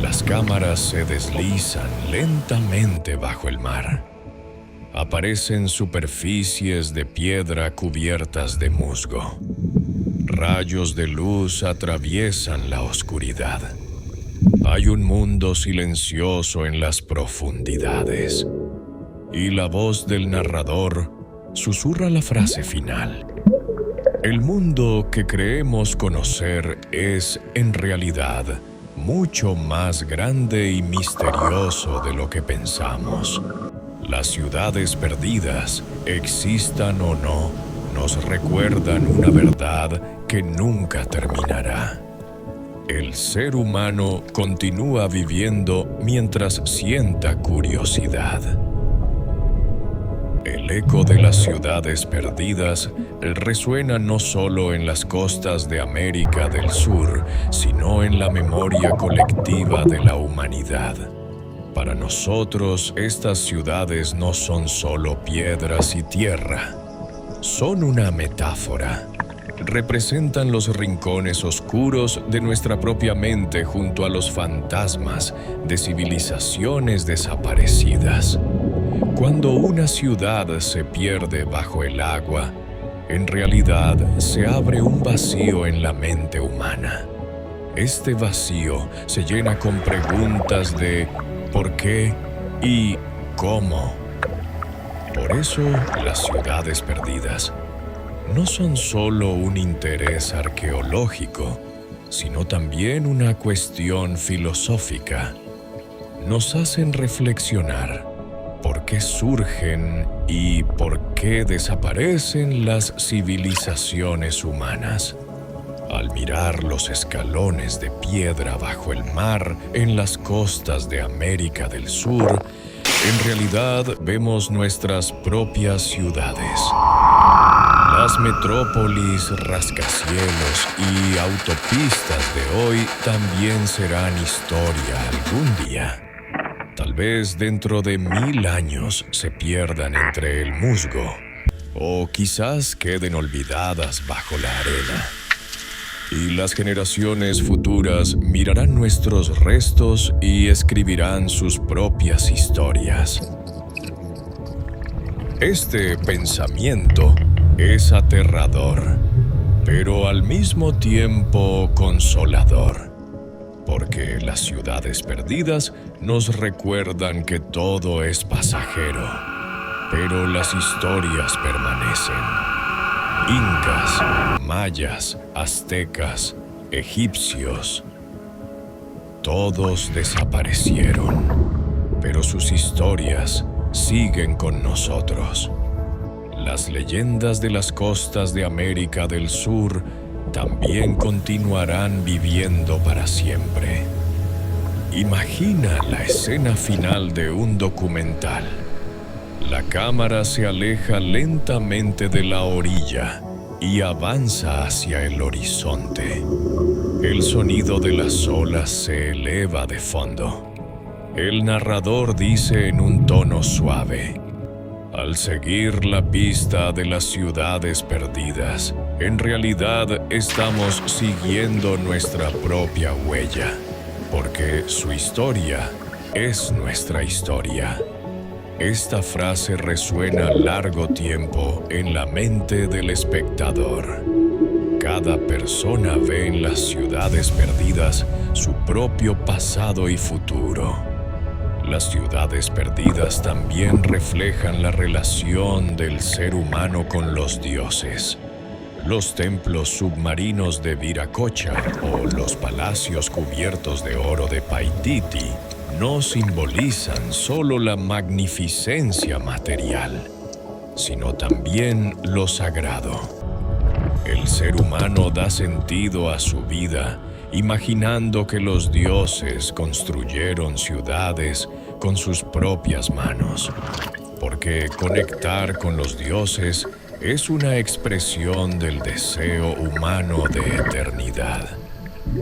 Las cámaras se deslizan lentamente bajo el mar. Aparecen superficies de piedra cubiertas de musgo. Rayos de luz atraviesan la oscuridad. Hay un mundo silencioso en las profundidades. Y la voz del narrador susurra la frase final. El mundo que creemos conocer es, en realidad, mucho más grande y misterioso de lo que pensamos. Las ciudades perdidas, existan o no, nos recuerdan una verdad que nunca terminará. El ser humano continúa viviendo mientras sienta curiosidad. El eco de las ciudades perdidas resuena no solo en las costas de América del Sur, sino en la memoria colectiva de la humanidad. Para nosotros, estas ciudades no son solo piedras y tierra. Son una metáfora. Representan los rincones oscuros de nuestra propia mente junto a los fantasmas de civilizaciones desaparecidas. Cuando una ciudad se pierde bajo el agua, en realidad se abre un vacío en la mente humana. Este vacío se llena con preguntas de ¿por qué y cómo? Por eso, las ciudades perdidas no son solo un interés arqueológico, sino también una cuestión filosófica. Nos hacen reflexionar por qué surgen y por qué desaparecen las civilizaciones humanas. Al mirar los escalones de piedra bajo el mar en las costas de América del Sur, en realidad vemos nuestras propias ciudades. Las metrópolis, rascacielos y autopistas de hoy también serán historia algún día. Tal vez dentro de 1000 años se pierdan entre el musgo, o quizás queden olvidadas bajo la arena. Y las generaciones futuras mirarán nuestros restos y escribirán sus propias historias. Este pensamiento es aterrador, pero al mismo tiempo consolador, porque las ciudades perdidas nos recuerdan que todo es pasajero, pero las historias permanecen. Incas, mayas, aztecas, egipcios, todos desaparecieron, pero sus historias siguen con nosotros. Las leyendas de las costas de América del Sur también continuarán viviendo para siempre. Imagina la escena final de un documental. La cámara se aleja lentamente de la orilla y avanza hacia el horizonte. El sonido de las olas se eleva de fondo. El narrador dice en un tono suave: al seguir la pista de las ciudades perdidas, en realidad estamos siguiendo nuestra propia huella, porque su historia es nuestra historia. Esta frase resuena largo tiempo en la mente del espectador. Cada persona ve en las ciudades perdidas su propio pasado y futuro. Las ciudades perdidas también reflejan la relación del ser humano con los dioses. Los templos submarinos de Viracocha o los palacios cubiertos de oro de Paititi no simbolizan solo la magnificencia material, sino también lo sagrado. El ser humano da sentido a su vida imaginando que los dioses construyeron ciudades con sus propias manos, porque conectar con los dioses es una expresión del deseo humano de eternidad.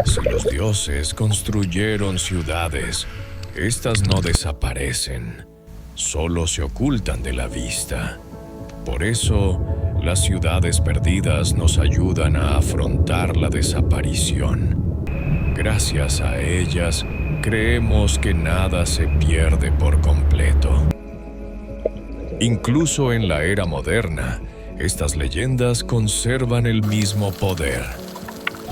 Si los dioses construyeron ciudades, estas no desaparecen, solo se ocultan de la vista. Por eso, las ciudades perdidas nos ayudan a afrontar la desaparición. Gracias a ellas, creemos que nada se pierde por completo. Incluso en la era moderna, estas leyendas conservan el mismo poder.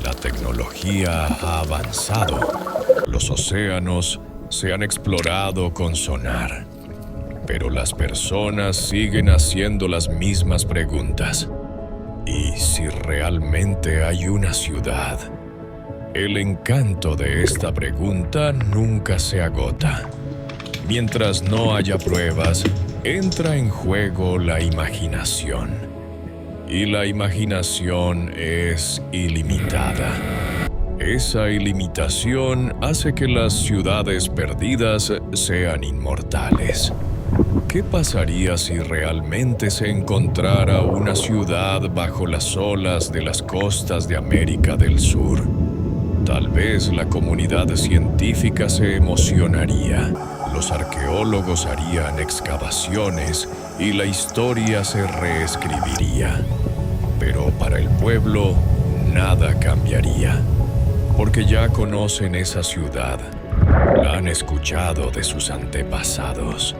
La tecnología ha avanzado. Los océanos se han explorado con sonar. Pero las personas siguen haciendo las mismas preguntas. ¿Y si realmente hay una ciudad? El encanto de esta pregunta nunca se agota. Mientras no haya pruebas, entra en juego la imaginación. Y la imaginación es ilimitada. Esa ilimitación hace que las ciudades perdidas sean inmortales. ¿Qué pasaría si realmente se encontrara una ciudad bajo las olas de las costas de América del Sur? Tal vez la comunidad científica se emocionaría, los arqueólogos harían excavaciones y la historia se reescribiría. Pero para el pueblo, nada cambiaría, porque ya conocen esa ciudad, la han escuchado de sus antepasados.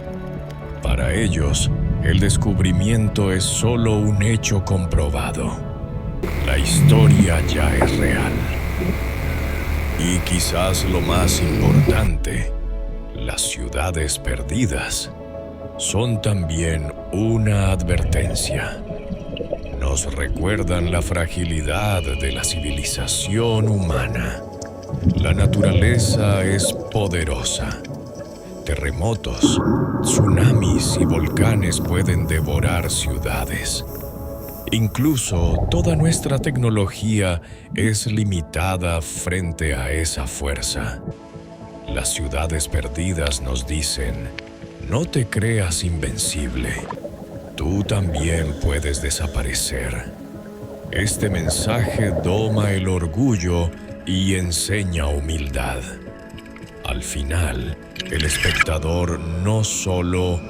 Para ellos, el descubrimiento es solo un hecho comprobado. La historia ya es real. Y quizás lo más importante, las ciudades perdidas son también una advertencia. Nos recuerdan la fragilidad de la civilización humana. La naturaleza es poderosa. Terremotos, tsunamis y volcanes pueden devorar ciudades. Incluso toda nuestra tecnología es limitada frente a esa fuerza. Las ciudades perdidas nos dicen, no te creas invencible. Tú también puedes desaparecer. Este mensaje doma el orgullo y enseña humildad. Al final, el espectador no solo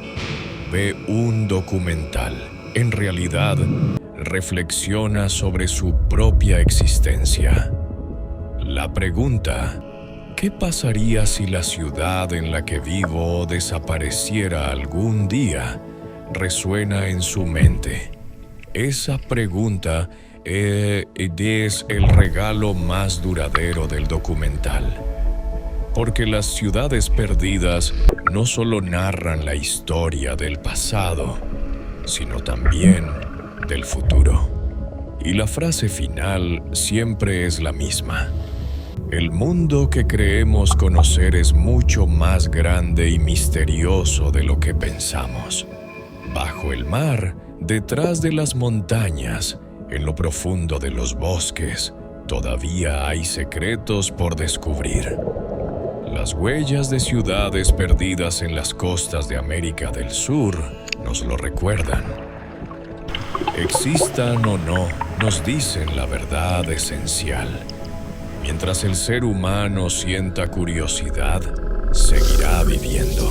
ve un documental, en realidad reflexiona sobre su propia existencia. La pregunta, ¿qué pasaría si la ciudad en la que vivo desapareciera algún día?, resuena en su mente. Esa pregunta es el regalo más duradero del documental. Porque las ciudades perdidas no solo narran la historia del pasado, sino también del futuro. Y la frase final siempre es la misma. El mundo que creemos conocer es mucho más grande y misterioso de lo que pensamos. Bajo el mar, detrás de las montañas, en lo profundo de los bosques, todavía hay secretos por descubrir. Las huellas de ciudades perdidas en las costas de América del Sur nos lo recuerdan. Existan o no, nos dicen la verdad esencial. Mientras el ser humano sienta curiosidad, seguirá viviendo.